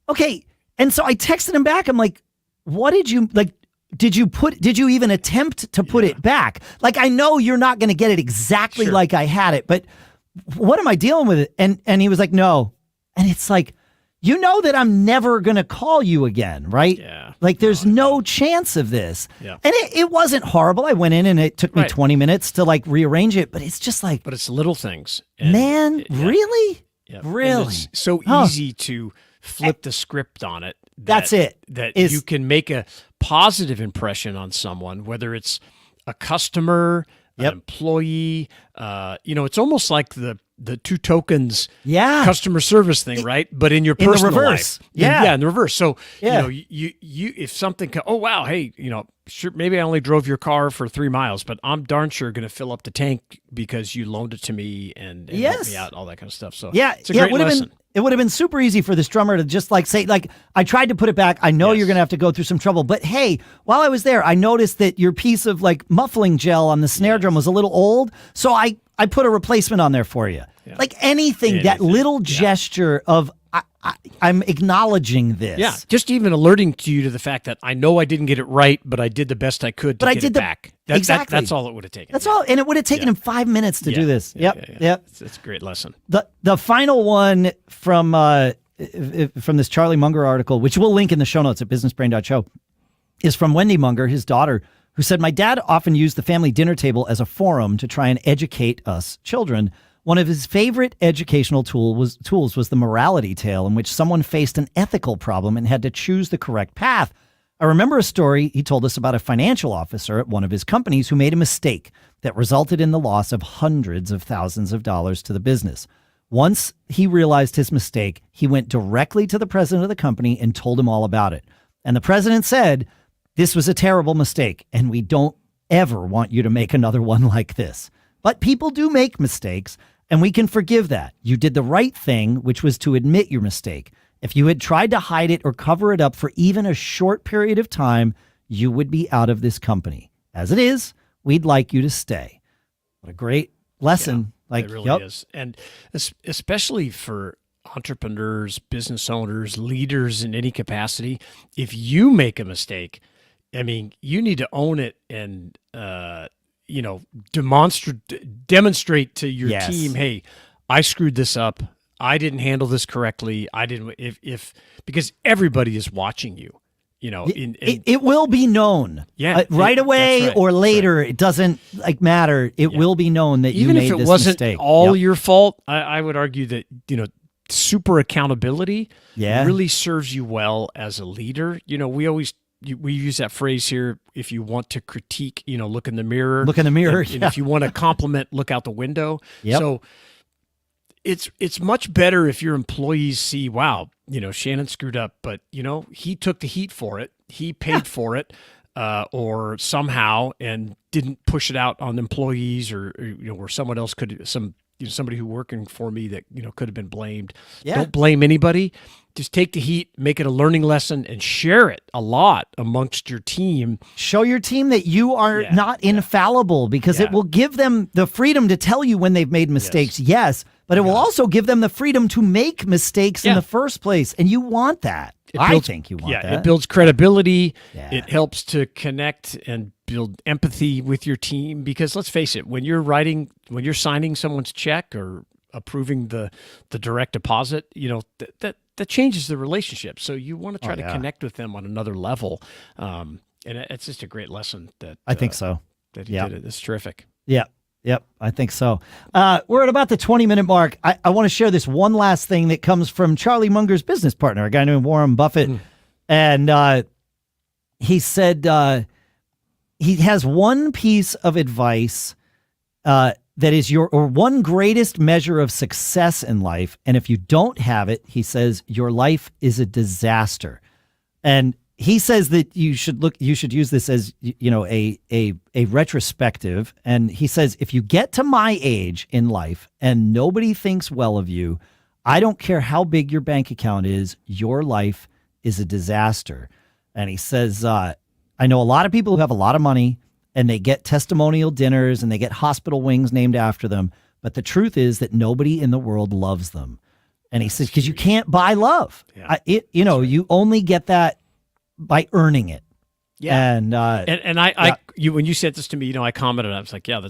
okay. And so I texted him back. I'm like, what did you like? Did you even attempt to put it back? Like, I know you're not going to get it exactly like I had it, but what am I dealing with it? And he was like, no. And it's like, that I'm never going to call you again, right? Yeah. Like, there's no chance of this. Yeah. And it wasn't horrible. I went in and it took me 20 minutes to like rearrange it, but it's just like. But it's little things. And really? Yeah. Really? It's so easy to flip the script on it. That's it. You can make a positive impression on someone, whether it's a customer, an employee. It's almost like the the two tokens Yeah. customer service thing, right? But in your In the personal reverse. life. Yeah. In the reverse. So, Yeah. you if something, oh, wow, hey, sure, maybe I only drove your car for 3 miles, but I'm darn sure going to fill up the tank because you loaned it to me and helped Yes. me out, all that kind of stuff. So, Yeah, it's a great lesson. It would have been super easy for this drummer to just say, I tried to put it back. I know Yes. you're going to have to go through some trouble, but hey, while I was there, I noticed that your piece of muffling gel on the snare drum was a little old. So I put a replacement on there for you. Yeah. Anything, that little gesture of, I'm acknowledging this. Yeah, just even alerting you to the fact that I know I didn't get it right, but I did the best I could to get it back. Exactly. That's all it would have taken. That's all. And it would have taken him 5 minutes to do this. Yep. It's a great lesson. The final one from this Charlie Munger article, which we'll link in the show notes at businessbrain.show, is from Wendy Munger, his daughter, who said, "My dad often used the family dinner table as a forum to try and educate us children. One of his favorite educational tools was the morality tale, in which someone faced an ethical problem and had to choose the correct path. I remember a story he told us about a financial officer at one of his companies who made a mistake that resulted in the loss of hundreds of thousands of dollars to the business. Once he realized his mistake, he went directly to the president of the company and told him all about it. And the president said, 'This was a terrible mistake, and we don't ever want you to make another one like this. But people do make mistakes, and we can forgive that. You did the right thing, which was to admit your mistake. If you had tried to hide it or cover it up for even a short period of time, you would be out of this company. As it is, we'd like you to stay.'" What a great lesson. It really is. And especially for entrepreneurs, business owners, leaders in any capacity, if you make a mistake, I mean, you need to own it and, demonstrate to your team, hey, I screwed this up. I didn't handle this correctly. I didn't, because everybody is watching you, it will be known. Yeah. Right away right, or later. It doesn't matter. It will be known that you made this mistake. Even if it wasn't all your fault, I would argue that, super accountability really serves you well as a leader. We use that phrase here. If you want to critique, look in the mirror. Look in the mirror. And if you want to compliment, look out the window. Yep. So it's much better if your employees see, wow, Shannon screwed up, but he took the heat for it. He paid for it, or somehow, and didn't push it out on employees or where someone else somebody who working for me that could have been blamed. Yeah. Don't blame anybody. Just take the heat, make it a learning lesson, and share it a lot amongst your team. Show your team that you are not infallible, because it will give them the freedom to tell you when they've made mistakes. Yes, but it will also give them the freedom to make mistakes in the first place, and you want that. I think you want that. Yeah, it builds credibility. Yeah. It helps to connect and build empathy with your team, because let's face it, when you're signing someone's check or approving the direct deposit, that changes the relationship. So you want to try to connect with them on another level. And it's just a great lesson that I think so. That he did it. It's terrific. Yeah. Yep, I think so. We're at about the 20-minute mark. I want to share this one last thing that comes from Charlie Munger's business partner, a guy named Warren Buffett. And he said he has one piece of advice that is your one greatest measure of success in life. And if you don't have it, he says, your life is a disaster. And he says that you should use this as, a retrospective. And he says, if you get to my age in life and nobody thinks well of you, I don't care how big your bank account is, your life is a disaster. And he says, I know a lot of people who have a lot of money and they get testimonial dinners and they get hospital wings named after them. But the truth is that nobody in the world loves them. And he says, because you can't buy love. Yeah. You only get that by earning it. Yeah. And when you said this to me, I commented, I was like, yeah,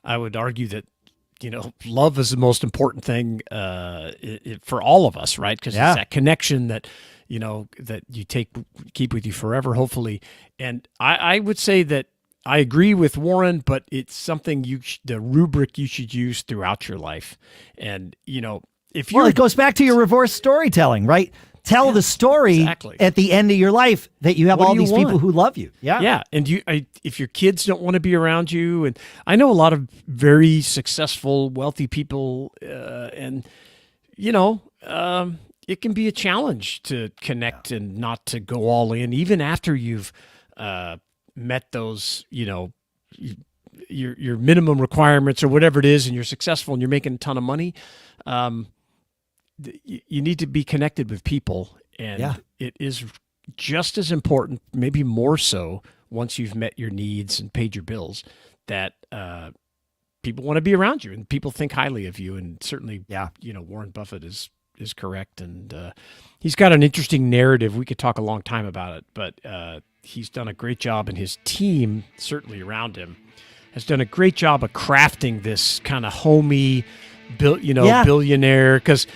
I would argue that, love is the most important thing for all of us, right? Because it's that connection that, that you keep with you forever, hopefully. And I would say that I agree with Warren, but it's something the rubric you should use throughout your life. And, it goes back to your reverse storytelling, right? tell the story exactly. at the end of your life that you have What do all you these people want? who love you. Yeah. Yeah, and if your kids don't want to be around you, and I know a lot of very successful, wealthy people, and it can be a challenge to connect and not to go all in, even after you've met those, your minimum requirements or whatever it is, and you're successful and you're making a ton of money. You need to be connected with people, and it is just as important, maybe more so, once you've met your needs and paid your bills, that people want to be around you and people think highly of you. And certainly, Warren Buffett is correct, and he's got an interesting narrative. We could talk a long time about it, but he's done a great job, and his team, certainly around him, has done a great job of crafting this kind of homey, billionaire, because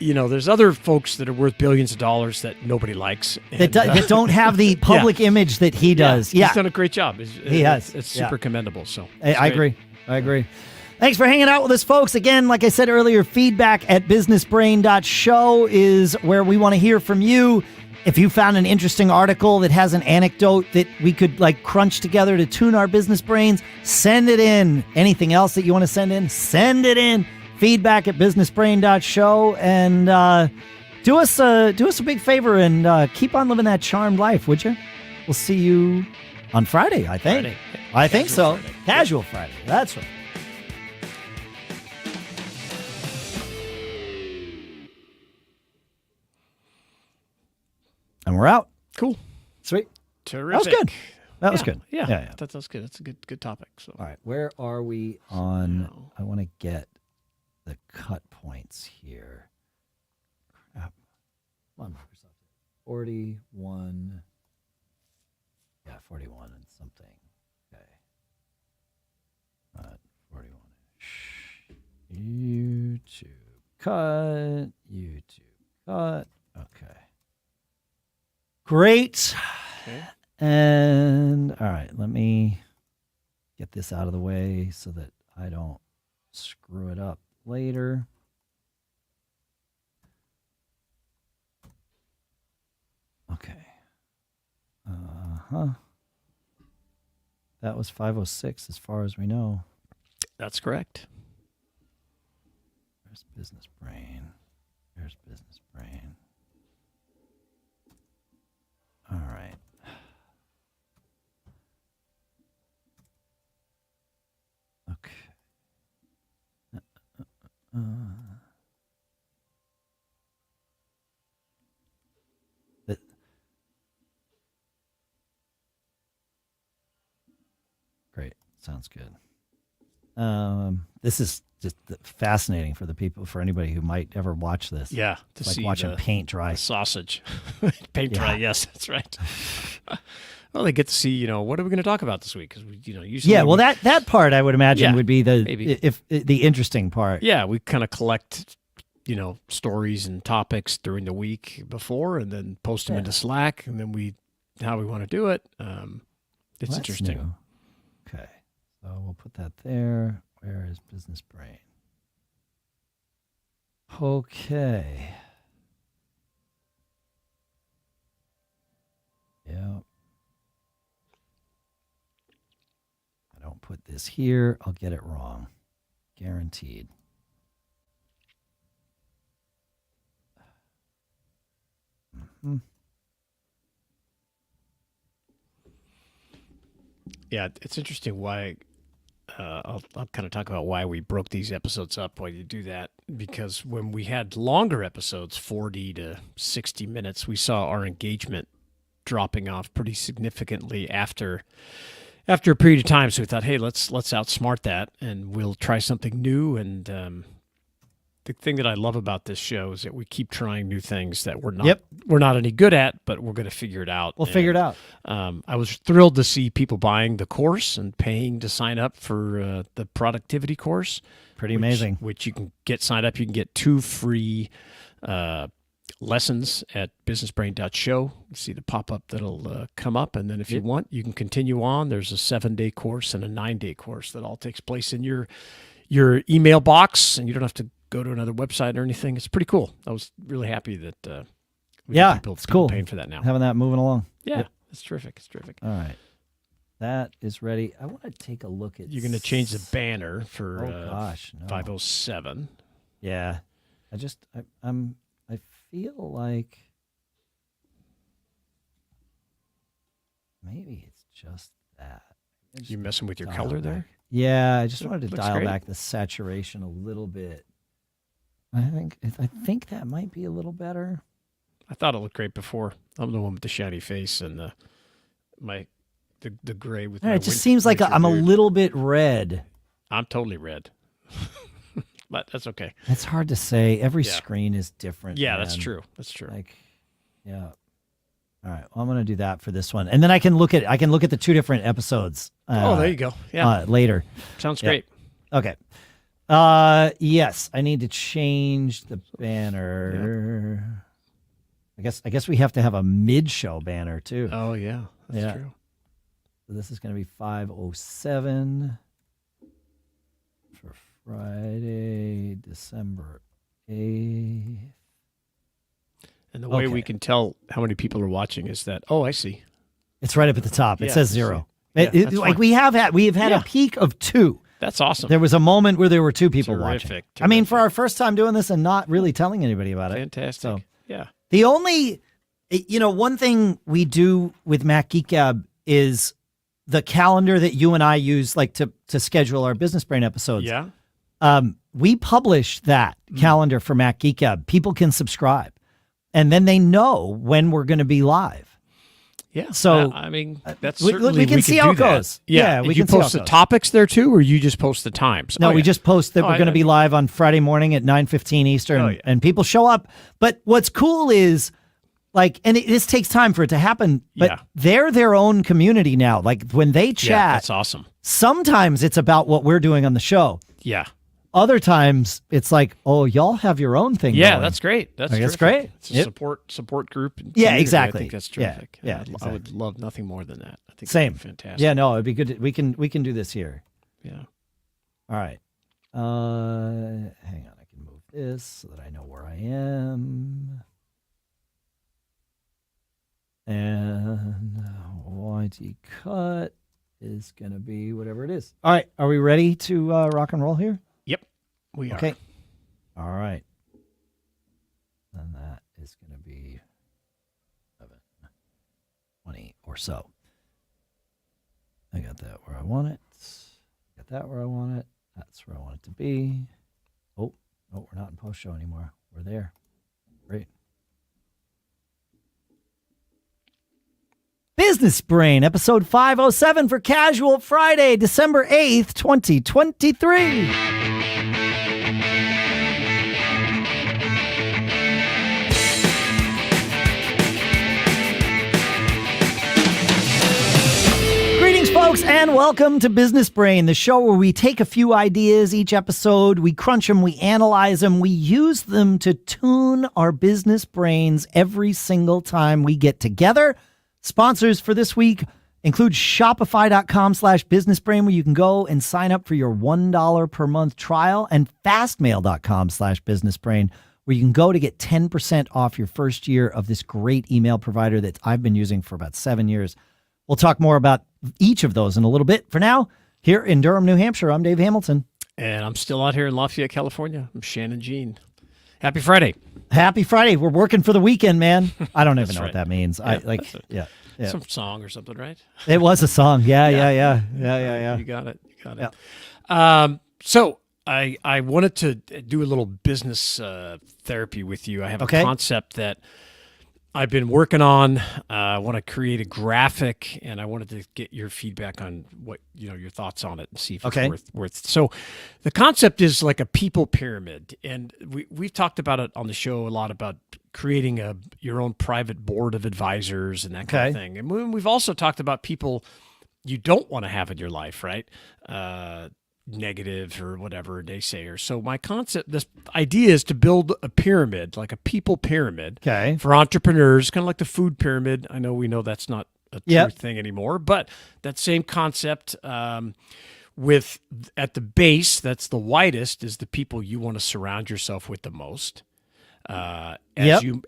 there's other folks that are worth billions of dollars that nobody likes. And, that don't have the public image that he does. Yeah. He's done a great job. He has. It's super commendable. So I agree. Thanks for hanging out with us, folks. Again, like I said earlier, feedback at businessbrain.show is where we want to hear from you. If you found an interesting article that has an anecdote that we could crunch together to tune our business brains, send it in. Anything else that you want to send in, send it in. Feedback at businessbrain.show, and do us a big favor and keep on living that charmed life, would you? We'll see you on Friday, I think. I think so. Friday. Casual Friday. That's right. And we're out. Cool. Sweet. Terrific. That was good. That was good. Yeah. That's good. That's a good topic. So. All right. Where are we on? I want to get the cut points here. Crap. Come on, Microsoft. 41. Yeah, 41 and something. Okay. 41. YouTube cut. Okay. Great. Okay. And all right, let me get this out of the way so that I don't screw it up later. Okay. That was 506 as far as we know. That's correct. There's Business Brain. There's Business Brain. All right. Okay. Great. Sounds good. This is just fascinating for anybody who might ever watch this. Yeah, it's like watching paint dry. The sausage. Paint dry. Yes, that's right. Well, they get to see, what are we going to talk about this week? Because usually. Yeah, well, that part I would imagine would be maybe. the interesting part. Yeah, we kind of collect, stories and topics during the week before, and then post them into Slack, and then how we want to do it. It's interesting. New. Okay, so we'll put that there. Where is Business Brain? Okay. Yeah. I don't put this here, I'll get it wrong. Guaranteed. Mm-hmm. Yeah, it's interesting why. I'll kind of talk about why we broke these episodes up, why you do that. Because when we had longer episodes, 40 to 60 minutes, we saw our engagement dropping off pretty significantly after a period of time. So we thought, hey, let's outsmart that, and we'll try something new. And the thing that I love about this show is that we keep trying new things that we're not any good at, but we're going to figure it out. We'll figure it out. I was thrilled to see people buying the course and paying to sign up for the productivity course. Pretty amazing. Which you can get signed up. You can get 2 free lessons at businessbrain.show. You see the pop-up that'll come up, and then if you want, you can continue on. There's a 7-day course and a 9-day course that all takes place in your email box, and you don't have to go to another website or anything. It's pretty cool. I was really happy that We Yeah, get people it's cool. paying for that now. Having that moving along. Yeah, Yep. it's terrific. It's terrific. All right. That is ready. I want to take a look at. You're going to change the banner for Oh gosh, no. 507. Yeah, I feel like maybe it's just that. You messing with your dial color back. there? Yeah, I just wanted to Looks dial great. back the saturation a little bit. I think that might be a little better. I thought it looked great before. I'm the one with the shiny face and the gray with. It just seems like I'm a little bit red. I'm totally red, but that's okay. It's hard to say. Every Yeah. screen is different. Yeah, that's man. true. That's true. Like, yeah. All right. Well, I'm going to do that for this one, and then I can look at the two different episodes. There you go. Yeah, later. sounds Yeah. great. Okay. Yes, I need to change the banner. I guess we have to have a mid-show banner too. Oh yeah, that's Yeah. true. So this is going to be 507 for Friday, December 8th. And the way we Okay. can tell how many people are watching is that. Oh, I see. It's right up at the top. It Yeah, says I 0. Yeah, that's Like fine. we have had Yeah. a peak of 2. That's awesome. There was a moment where there were 2 people watching. Terrific, I mean, for terrific. our first time doing this and not really telling anybody about it. Fantastic. So Yeah. the only, one thing we do with Mac Geek Gab is the calendar that you and I use, like to schedule our Business Brain episodes. Yeah. We publish that calendar for Mac Geek Gab. People can subscribe, and then they know when we're going to be live. Yeah. So, I mean, that's we certainly can see could how do it that. goes. Yeah. Yeah, we you can see how post it the goes. topics there too, or you just post the times? No, Oh, we yeah. just post that we're going to be live on Friday morning at 9:15 Eastern, Oh, yeah. and people show up. But what's cool is, like, and this takes time for it to happen, but Yeah. they're their own community now. Like when they chat, Yeah, that's awesome. sometimes it's about what we're doing on the show. Yeah. Other times it's like, oh, y'all have your own thing. Yeah, going. that's great. That's Like, that's terrific. great. It's a Yep. support group. and Yeah, community. exactly. I think that's Yeah, terrific. yeah, I would love nothing more than that. I think Same. that'd be fantastic. Yeah, no, it'd be good. We can do this here. Yeah. All right. Hang on. I can move this so that I know where I am. And YT cut is going to be whatever it is. All right. Are we ready to rock and roll here? Yep. We are. Okay. All right. Then that is going to be 7:20 or so. I got that where I want it. Got that where I want it. That's where I want it to be. Oh, no, we're not in post show anymore. We're there. Great. Business Brain, episode 507 for Casual Friday, December 8th, 2023. Greetings, folks, and welcome to Business Brain, the show where we take a few ideas each episode, we crunch them, we analyze them, we use them to tune our business brains every single time we get together. Sponsors for this week include Shopify.com/businessbrain, where you can go and sign up for your $1 per month trial, and Fastmail.com/businessbrain, where you can go to get 10% off your first year of this great email provider that I've been using for about 7 years. We'll talk more about each of those in a little bit. For now, here in Durham, New Hampshire, I'm Dave Hamilton. And I'm still out here in Lafayette, California. I'm Shannon Jean. Happy Friday. Happy Friday. We're working for the weekend, man. I don't even That's know right. what that means. Yeah. Some song or something, right? It was a song. Yeah. You got it. You got it. So I wanted to do a little business therapy with you. I have a concept that I've been working on. I want to create a graphic, and I wanted to get your feedback on what your thoughts on it and see if it's worth. So, the concept is like a people pyramid, and we've talked about it on the show a lot about creating your own private board of advisors and that kind of thing. And we've also talked about people you don't want to have in your life, right? Negative or whatever, naysayers. So my concept, this idea is to build a pyramid, like a people pyramid for entrepreneurs, kind of like the food pyramid. I know that's not a true thing anymore, but that same concept with at the base, that's the widest, is the people you want to surround yourself with the most. Yep.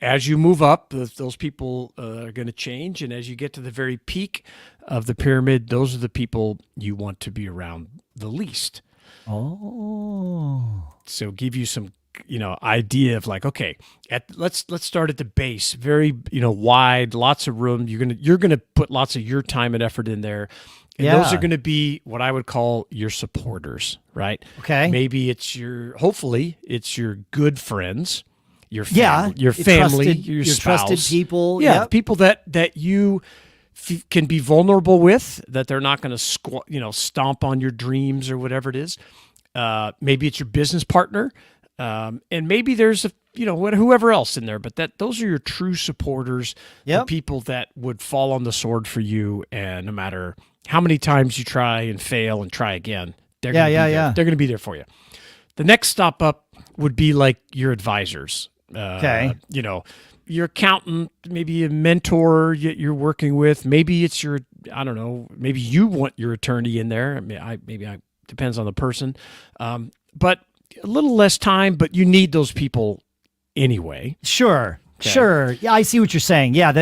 As you move up, those people are going to change, and as you get to the very peak of the pyramid, those are the people you want to be around the least. Oh. So give you some idea of like, okay, let's start at the base, very wide, lots of room. You're gonna put lots of your time and effort in there. And those are going to be what I would call your supporters, right? Okay. Maybe hopefully it's your good friends, your family, your spouse, trusted people. Yeah, people that you can be vulnerable with, that they're not going to stomp on your dreams or whatever it is. Maybe it's your business partner, and maybe there's whoever else in there, but those are your true supporters, the people that would fall on the sword for you, and no matter how many times you try and fail and try again, they're going to be there for you. The next stop up would be like your advisors. Your accountant, maybe a mentor you're working with. Maybe it's maybe you want your attorney in there. Depends on the person. But a little less time, but you need those people anyway. Sure. Yeah, I see what you're saying. Yeah,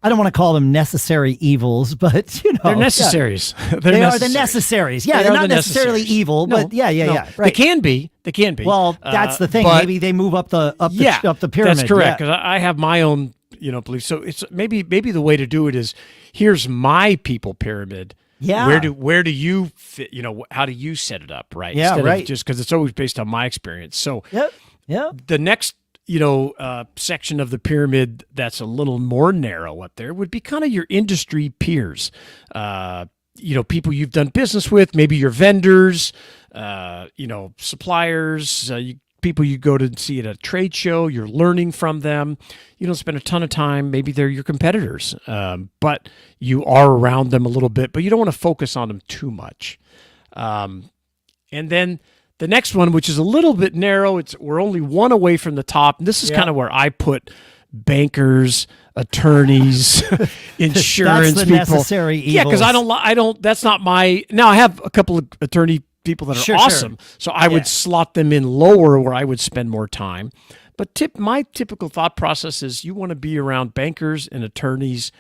I don't want to call them necessary evils, but they're necessaries. Yeah. They are the necessaries. Yeah, they're not necessarily evil, but yeah. Right. They can be. Well, that's the thing. Maybe they move up the pyramid. That's correct. Because I have my own beliefs. So it's maybe the way to do it is, here's my people pyramid. Yeah. Where do you fit? How do you set it up? Right. Yeah. Instead right. of just because it's always based on my experience. So the next section of the pyramid that's a little more narrow up there would be kind of your industry peers. People you've done business with, maybe your vendors, suppliers, people you go to see at a trade show. You're learning from them. You don't spend a ton of time. Maybe they're your competitors, but you are around them a little bit, but you don't want to focus on them too much. And then the next one, which is a little bit narrow, we're only one away from the top. And this is kind of where I put bankers, attorneys, insurance that's the people. Necessary evils. Yeah, because I don't. That's not my. Now I have a couple of attorney people that are awesome, so I would slot them in lower where I would spend more time. But my typical thought process is you want to be around bankers and attorneys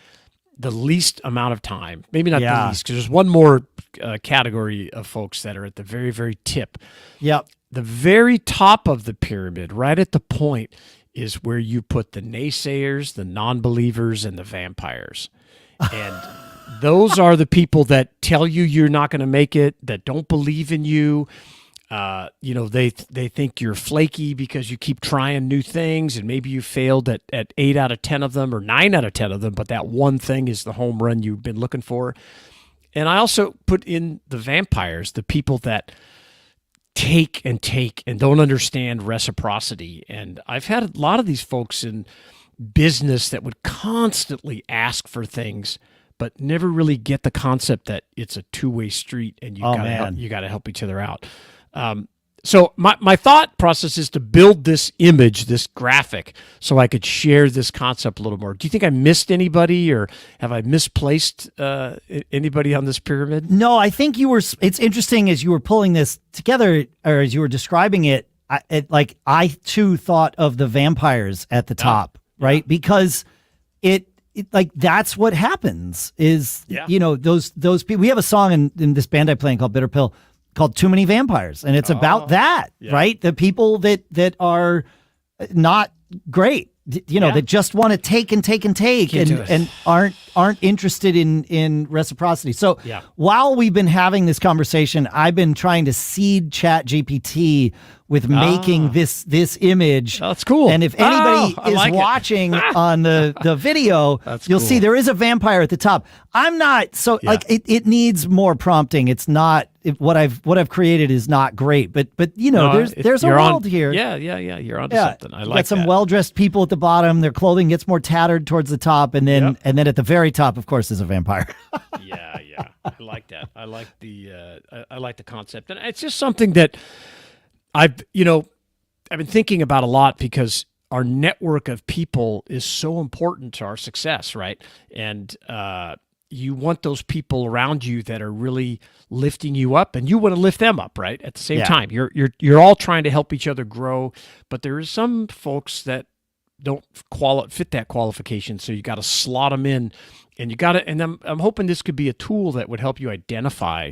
the least amount of time. Maybe not the least, because there's one more category of folks that are at the very, very tip. Yep. The very top of the pyramid, right at the point, is where you put the naysayers, the non-believers, and the vampires. And those are the people that tell you you're not going to make it, that don't believe in you. They think you're flaky because you keep trying new things, and maybe you failed at 8 out of 10 of them or 9 out of 10 of them, but that one thing is the home run you've been looking for. And I also put in the vampires, the people that take and don't understand reciprocity. And I've had a lot of these folks in business that would constantly ask for things, but never really get the concept that it's a two-way street and you got to help each other out. So my thought process is to build this image, this graphic, so I could share this concept a little more. Do you think I missed anybody, or have I misplaced anybody on this pyramid? No, I think you were. It's interesting as you were pulling this together, or as you were describing it. I too thought of the vampires at the top, right? Because it that's what happens. Is those people. We have a song in this band I play in called Bitter Pill, called Too Many Vampires. And it's about that, right? The people that are not great, that just want to take and aren't interested in reciprocity. So while we've been having this conversation, I've been trying to seed ChatGPT with making this image. Oh, that's cool. And if anybody is watching on the video, you'll see there is a vampire at the top. I'm not it needs more prompting. It's not what I've created is not great, but there's a world here. Yeah. You're onto something. I like got some well-dressed people at the bottom. Their clothing gets more tattered towards the top, and then at the very top, of course, is a vampire. Yeah. I like that. I like the concept, and it's just something that I've been thinking about a lot, because our network of people is so important to our success, right? And you want those people around you that are really lifting you up, and you want to lift them up, right? At the same time, you're all trying to help each other grow, but there are some folks that don't fit that qualification, so you got to slot them in, and you got to. And I'm hoping this could be a tool that would help you identify.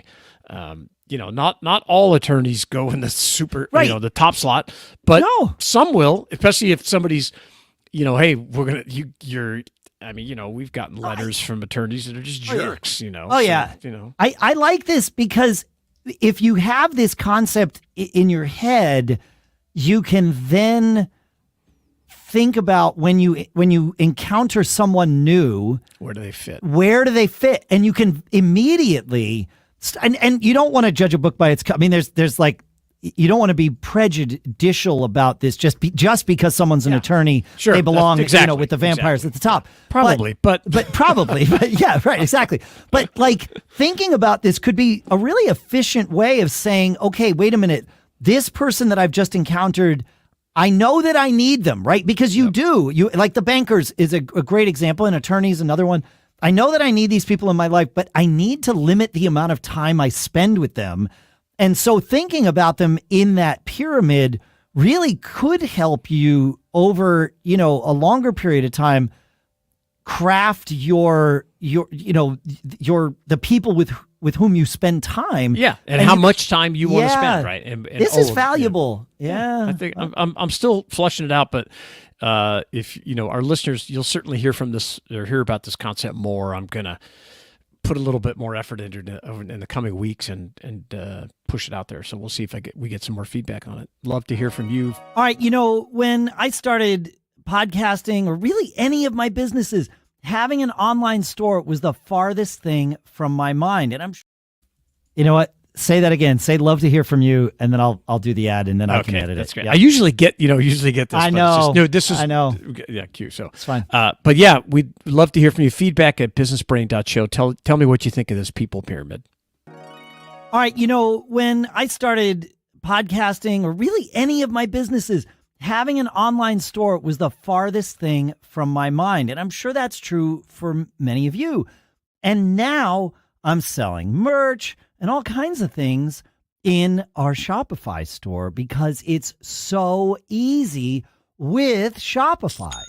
Not all attorneys go in the super, the top slot, but some will, especially if somebody's, hey, we've gotten letters from attorneys that are just jerks, I like this because if you have this concept in your head, you can then think about when you encounter someone new, where do they fit? And you can immediately, and you don't want to judge a book by its, there's like, you don't want to be prejudicial about this just because someone's an attorney. Sure, they belong, with the vampires at the top. Probably, but yeah, right, exactly. But like thinking about this could be a really efficient way of saying, okay, wait a minute, this person that I've just encountered, I know that I need them, right? Because you do. You like the bankers is a great example, and attorneys another one. I know that I need these people in my life, but I need to limit the amount of time I spend with them. And so thinking about them in that pyramid really could help you over, a longer period of time craft the people with whom you spend time. Yeah, and how much time you want to spend, right? And this is valuable. Yeah. I think I'm still flushing it out, but if our listeners, you'll certainly hear from this or hear about this concept more. I'm gonna put a little bit more effort into it in the coming weeks and push it out there. So we'll see if we get some more feedback on it. Love to hear from you. All right. When I started podcasting or really any of my businesses, having an online store was the farthest thing from my mind. And you know what? Say that again. Say love to hear from you, and then I'll do the ad, and then I can edit it. That's great. Yep. I usually get this. I know. I know. Yeah, cute. So it's fine. But yeah, we'd love to hear from you. Feedback at businessbrain.show. Tell me what you think of this people pyramid. All right. When I started podcasting or really any of my businesses, having an online store was the farthest thing from my mind. And I'm sure that's true for many of you. And now I'm selling merch and all kinds of things in our Shopify store because it's so easy with Shopify.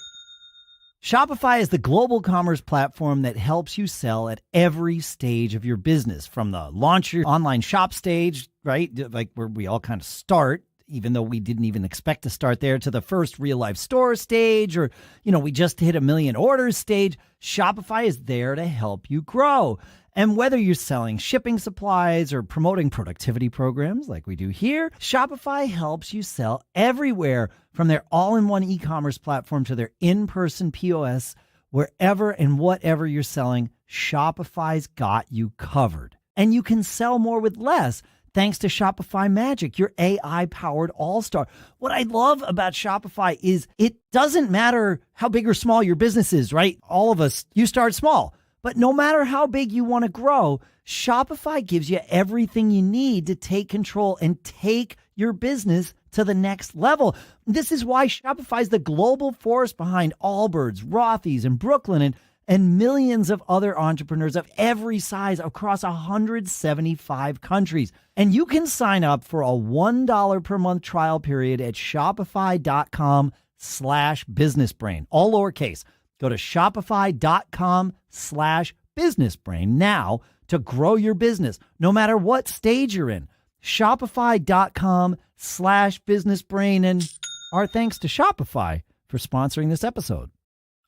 Shopify is the global commerce platform that helps you sell at every stage of your business, from the launch your online shop stage, right? Like where we all kind of start, even though we didn't even expect to start there, to the first real life store stage, or, we just hit 1 million orders stage. Shopify is there to help you grow. And whether you're selling shipping supplies or promoting productivity programs like we do here, Shopify helps you sell everywhere, from their all-in-one e-commerce platform to their in-person POS. Wherever and whatever you're selling, Shopify's got you covered. And you can sell more with less thanks to Shopify Magic, your AI-powered all-star. What I love about Shopify is it doesn't matter how big or small your business is, right? All of us, you start small. But no matter how big you want to grow, Shopify gives you everything you need to take control and take your business to the next level. This is why Shopify is the global force behind Allbirds, Rothy's, and Brooklyn, and millions of other entrepreneurs of every size across 175 countries. And you can sign up for a $1 per month trial period at shopify.com/businessbrain, all lowercase. Go to shopify.com/businessbrain now to grow your business, no matter what stage you're in. Shopify.com/businessbrain. And our thanks to Shopify for sponsoring this episode.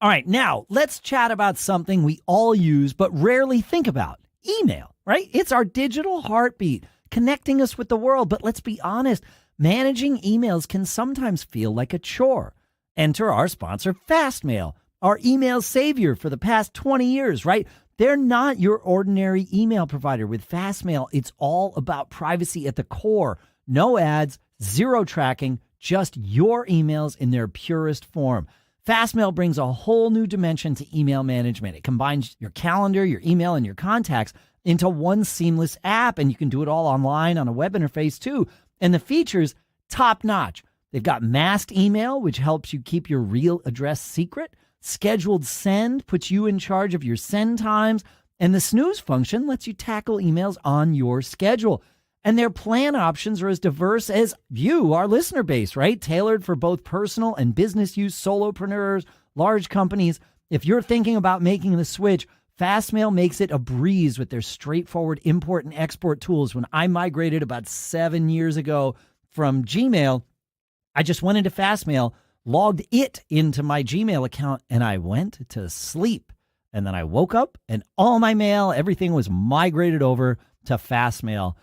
All right, now let's chat about something we all use but rarely think about. Email, right? It's our digital heartbeat, connecting us with the world. But let's be honest, managing emails can sometimes feel like a chore. Enter our sponsor, Fastmail, our email savior for the past 20 years, right? They're not your ordinary email provider. With Fastmail, it's all about privacy at the core. No ads, zero tracking, just your emails in their purest form. Fastmail brings a whole new dimension to email management. It combines your calendar, your email, and your contacts into one seamless app, and you can do it all online on a web interface too. And the features, top notch. They've got masked email, which helps you keep your real address secret. Scheduled send puts you in charge of your send times. And the snooze function lets you tackle emails on your schedule. And their plan options are as diverse as you, our listener base, right? Tailored for both personal and business use, solopreneurs, large companies. If you're thinking about making the switch, Fastmail makes it a breeze with their straightforward import and export tools. When I migrated about 7 years ago from Gmail, I just went into Fastmail, logged it into my Gmail account, and I went to sleep. And then I woke up and all my mail, everything was migrated over to Fastmail.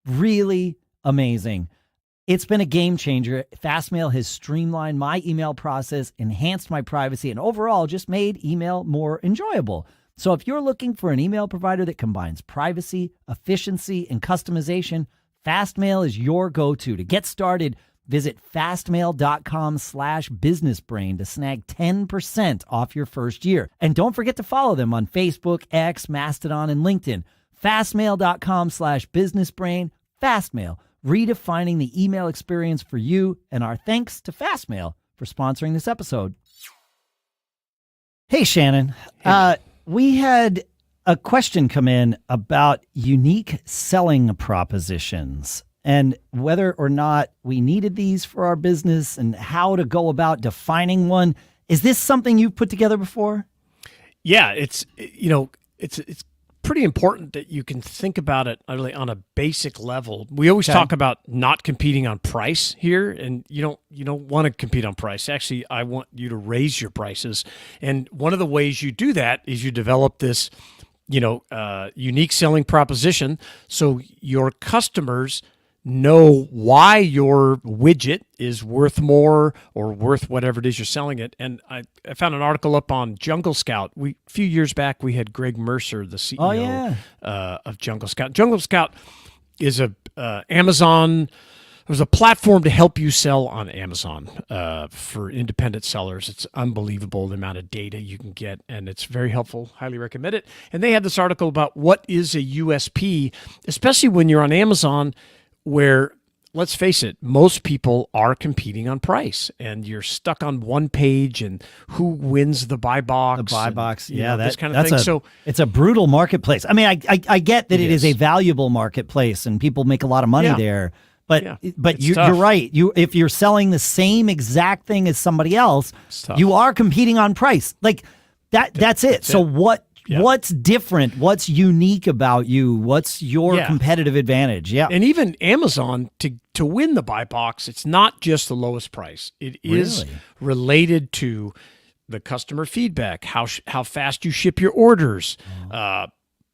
Really amazing. It's been a game changer. Fastmail has streamlined my email process, enhanced my privacy, and overall just made email more enjoyable. So if you're looking for an email provider that combines privacy, efficiency, and customization, Fastmail is your go-to. To get started, visit fastmail.com/businessbrain to snag 10% off your first year. And don't forget to follow them on Facebook, X, Mastodon, and LinkedIn. Fastmail.com/businessbrain. Fastmail, redefining the email experience for you. And our thanks to Fastmail for sponsoring this episode. Hey, Shannon. We had a question come in about unique selling propositions and whether or not we needed these for our business and how to go about defining one. Is this something you've put together before? Yeah, it's pretty important that you can think about it really on a basic level. We always talk about not competing on price here, and you don't want to compete on price. Actually, I want you to raise your prices. And one of the ways you do that is you develop this, unique selling proposition so your customers know why your widget is worth more or worth whatever it is you're selling it. And I found an article up on Jungle Scout. A few years back, we had Greg Mercer, the CEO of Jungle Scout. Jungle Scout is a Amazon. It was a platform to help you sell on Amazon for independent sellers. It's unbelievable the amount of data you can get, and it's very helpful. Highly recommend it. And they had this article about what is a USP, especially when you're on Amazon, where, let's face it, most people are competing on price, and you're stuck on one page and who wins the buy box. The buy box, this kind of thing. So it's a brutal marketplace. I mean, I get that it is a valuable marketplace and people make a lot of money there. But you're right. If you're selling the same exact thing as somebody else, you are competing on price. Like that's it. So what's different? What's unique about you? What's your competitive advantage? Yeah. And even Amazon, to win the buy box, it's not just the lowest price. It is related to the customer feedback, how fast you ship your orders,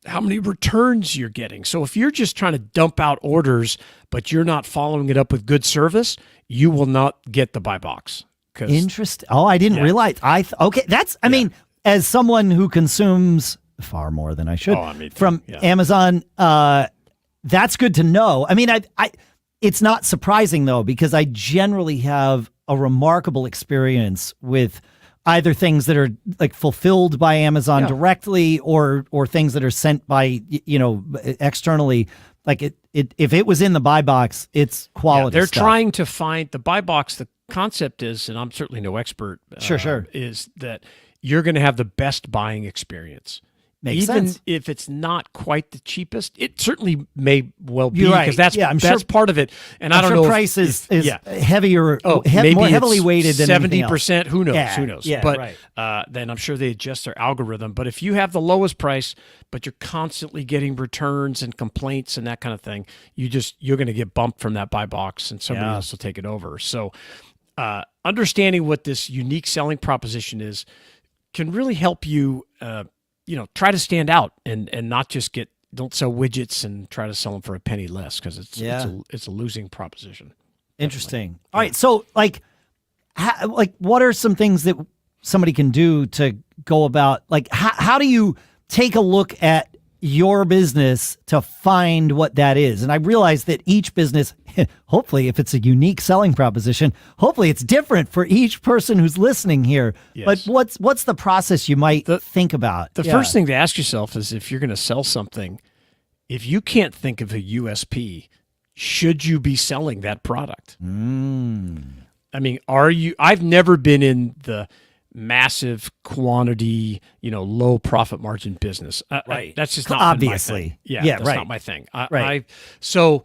how many returns you're getting. So if you're just trying to dump out orders, but you're not following it up with good service, you will not get the buy box. Interesting. Oh, I didn't realize. I mean, as someone who consumes far more than I should from Amazon, that's good to know. I mean, it's not surprising though, because I generally have a remarkable experience with either things that are like fulfilled by Amazon directly or things that are sent by, externally. Like if it was in the buy box, it's quality. They're stuff. trying to find the buy box. The concept is, and I'm certainly no expert, is that you're going to have the best buying experience. Makes sense. Even if it's not quite the cheapest, it certainly may well be, because that's part of it. And I don't know, price is heavier, more heavily weighted than 70%. Who knows? Yeah, who knows? Yeah, but then I'm sure they adjust their algorithm. But if you have the lowest price, but you're constantly getting returns and complaints and that kind of thing, you're going to get bumped from that buy box, and somebody else will take it over. So understanding what this unique selling proposition is can really help you. Try to stand out and not just don't sell widgets and try to sell them for a penny less, because it's a losing proposition. Interesting. Definitely. All right. So what are some things that somebody can do to go about, how do you take a look at your business to find what that is? And I realize that each business, hopefully if it's a unique selling proposition, hopefully it's different for each person who's listening here. Yes. But what's the process you might think about? The first thing to ask yourself is, if you're going to sell something, if you can't think of a USP, should you be selling that product? I mean, I've never been in the massive quantity, low profit margin business. Right. That's just not Obviously. my thing. Yeah, Yeah, that's right. not my thing. Right. So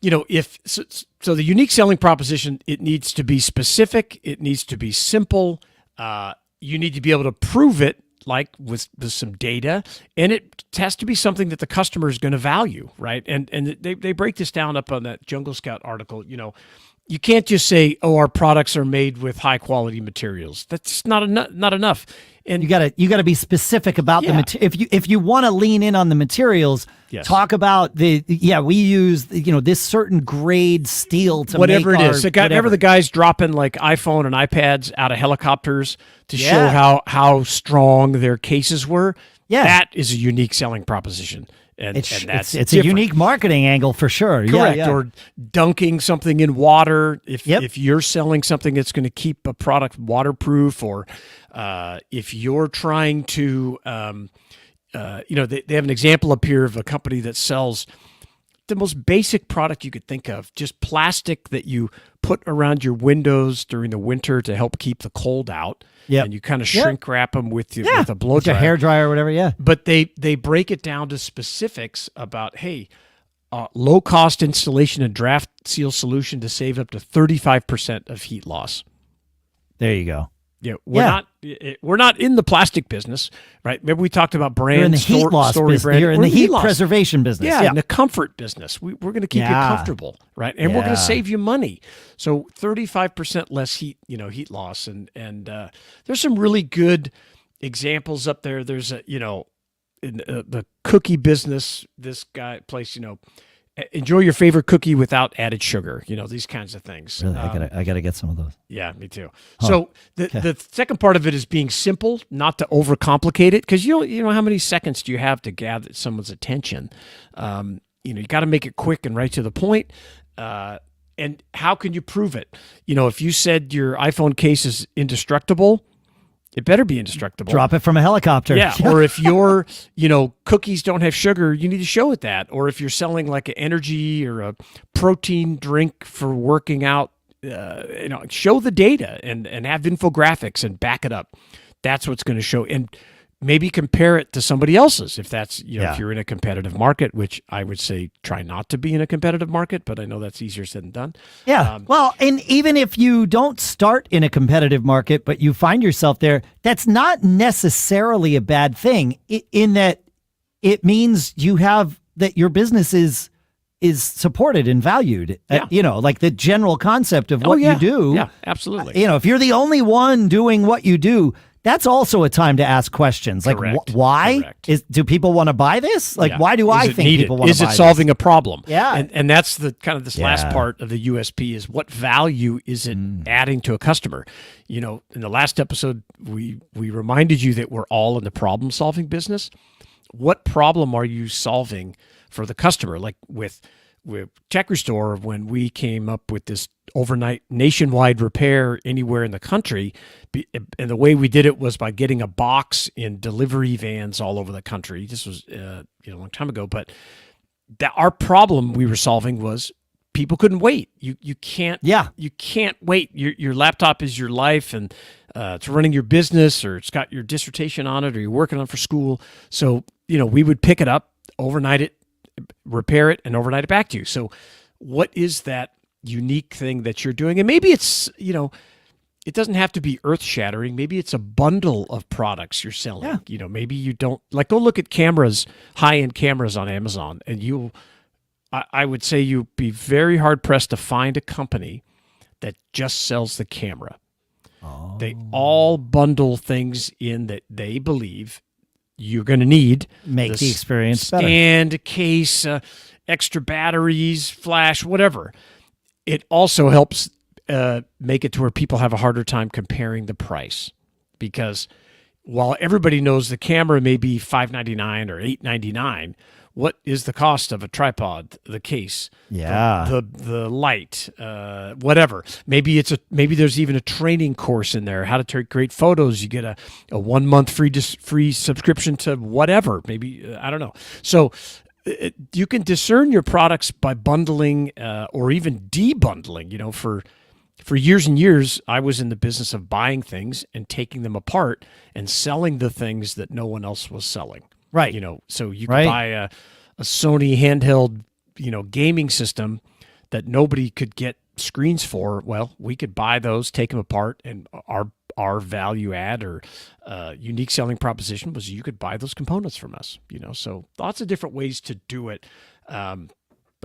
the unique selling proposition, it needs to be specific. It needs to be simple. You need to be able to prove it, like with some data, and it has to be something that the customer is going to value, right? And they break this down up on that Jungle Scout article. You can't just say, "Oh, our products are made with high quality materials." That's not enough. And You gotta be specific about the Yeah. material. If you want to lean in on the materials, Yes. talk about we use this certain grade steel to whatever make it our, is. Remember whatever. the guys dropping like iPhone and iPads out of helicopters to show Yeah. how strong their cases were? Yeah. That is a unique selling proposition. And It's that's a different. unique marketing angle for sure. Correct. Yeah. Or dunking something in water. Yep. If you're selling something that's going to keep a product waterproof, or if you're trying to, they have an example up here of a company that sells the most basic product you could think of, just plastic that you put around your windows during the winter to help keep the cold out. Yep. And you kind of Yep. shrink wrap them with a blow With your dryer. hair dryer or whatever. Yeah. But they break it down to specifics about, hey, low cost installation and draft seal solution to save up to 35% of heat loss. There you go. Yeah, we're not in the plastic business, right? Maybe we talked about brand You're in the heat loss story business. brand. You're in We're the heat loss. preservation business. Yeah, in the comfort business. We're going to keep you Yeah. comfortable, right? And we're going Yeah. to save you money. So 35% less heat loss, and there's some really good examples up there. There's in the cookie business, this place, enjoy your favorite cookie without added sugar. These kinds of things. Really, I gotta get some of those. Yeah, me too. So the second part of it is being simple, not to overcomplicate it, because you know how many seconds do you have to gather someone's attention. You got to make it quick and right to the point. And how can you prove it? If you said your iPhone case is indestructible, it better be indestructible. Drop it from a helicopter. Yeah. Or if your, cookies don't have sugar, you need to show it that. Or if you're selling like an energy or a protein drink for working out, show the data and have infographics and back it up. That's what's going to show. And maybe compare it to somebody else's if that's, if you're in a competitive market, which I would say try not to be in a competitive market, but I know that's easier said than done. Yeah. Well, and even if you don't start in a competitive market, but you find yourself there, that's not necessarily a bad thing in that it means that your business is supported and valued. Yeah. Like the general concept of what you do. Yeah, absolutely. If you're the only one doing what you do, that's also a time to ask questions. Like, Correct. why? Correct. Do people want to buy this? Like, Yeah. why do Is I it think needed? people want to buy Is this? it solving a problem? Yeah. And that's the kind of this last Yeah. part of the USP is what value is it adding to a customer? In the last episode, we reminded you that we're all in the problem solving business. What problem are you solving for the customer? Like with Check Restore, when we came up with this overnight nationwide repair anywhere in the country, and the way we did it was by getting a box in delivery vans all over the country. This was a long time ago, but our problem we were solving was people couldn't wait. You can't wait. Your laptop is your life, and it's running your business, or it's got your dissertation on it, or you're working on it for school. So we would pick it up, overnight it, repair it, and overnight it back to you. So what is that unique thing that you're doing? And maybe it's, it doesn't have to be earth shattering. Maybe it's a bundle of products you're selling. Yeah. Maybe you don't go look at cameras, high-end cameras on Amazon, and I would say you'd be very hard pressed to find a company that just sells the camera. Oh. They all bundle things in that they believe you're going to need. Make the experience better. Stand, case, extra batteries, flash, whatever. It also helps make it to where people have a harder time comparing the price, because while everybody knows the camera may be $599 or $899, what is the cost of a tripod, the case, the light, whatever? Maybe there's even a training course in there, how to take great photos. You get a 1 month free subscription to whatever. Maybe I don't know. So you can discern your products by bundling or even debundling. For for years and years, I was in the business of buying things and taking them apart and selling the things that no one else was selling. Right. So you could buy a Sony handheld, gaming system that nobody could get screens for. Well, we could buy those, take them apart, and our value add or unique selling proposition was you could buy those components from us. So lots of different ways to do it, but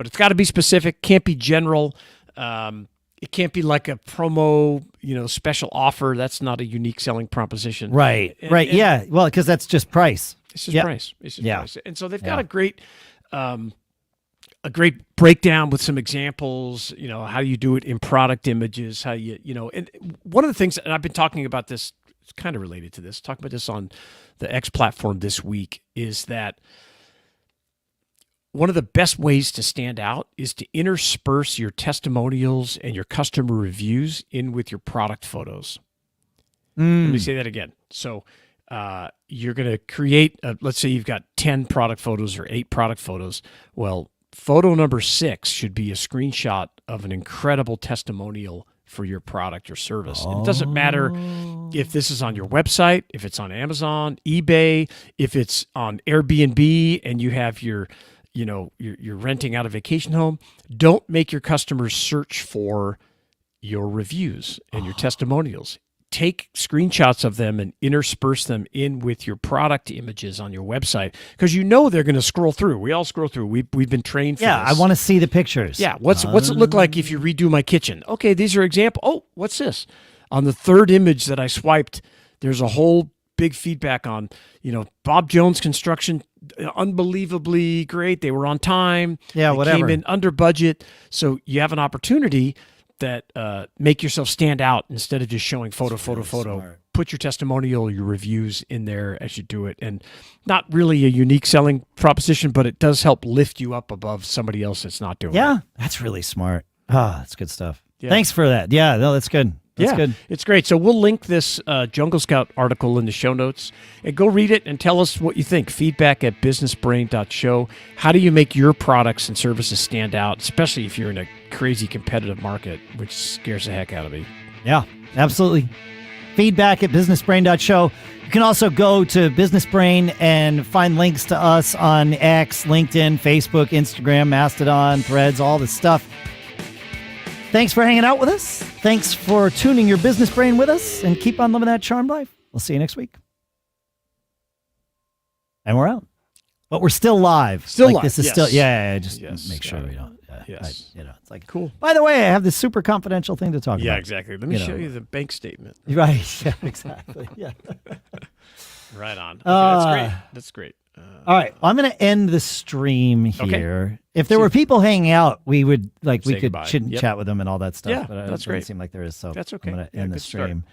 it's got to be specific. Can't be general. It can't be like a promo, special offer. That's not a unique selling proposition. Right. Right. Yeah. Well, because that's just price. It's just price. It's just price. And so they've got a great breakdown with some examples, how you do it in product images, how and one of the things, and I've been talking about this, it's kind of related to this, talking about this on the X platform this week, is that one of the best ways to stand out is to intersperse your testimonials and your customer reviews in with your product photos. Let me say that again. So you're going to create, let's say you've got 10 product photos or 8 product photos. Well, photo number 6 should be a screenshot of an incredible testimonial for your product or service. And it doesn't matter if this is on your website, if it's on Amazon, eBay, if it's on Airbnb and you have you're renting out a vacation home. Don't make your customers search for your reviews and your testimonials. Take screenshots of them and intersperse them in with your product images on your website, because they're going to scroll through. We all scroll through. We've been trained for this. I want to see the pictures. Yeah, what's it look like if you redo my kitchen? Okay, these are example. Oh, what's this? On the third image that I swiped, there's a whole big feedback on, Bob Jones Construction, unbelievably great. They were on time. Yeah, they whatever. Came in under budget. So you have an opportunity that make yourself stand out instead of just showing photo. Smart. Put your testimonial, your reviews in there as you do it. And not really a unique selling proposition, but it does help lift you up above somebody else that's not doing it. Yeah, that's really smart. That's good stuff. Yeah. Thanks for that. Yeah, no, that's good. That's good. It's great. So we'll link this Jungle Scout article in the show notes, and go read it and tell us what you think. Feedback@businessbrain.show. How do you make your products and services stand out, especially if you're in a crazy competitive market, which scares the heck out of me. Yeah, absolutely. Feedback@businessbrain.show. You can also go to Business Brain and find links to us on X, LinkedIn, Facebook, Instagram, Mastodon, Threads, all this stuff. Thanks for hanging out with us. Thanks for tuning your business brain with us, and keep on living that charmed life. We'll see you next week. And we're out. But we're still live. Still live. This is Yes. still, just Yes. make sure we don't. Yes. It's like, Cool. by the way, I have this super confidential thing to talk about. Yeah, exactly. Let me show you the bank statement. Right. Yeah, exactly. Yeah. Right on. Okay, that's great. All right. Well, I'm going to end the stream here. Okay. If there were people hanging out, we would we Say could goodbye. chat with them and all that stuff. Yeah, but it that's doesn't great. seem like there is. So That's okay. I'm going to Yeah, end the good start. stream.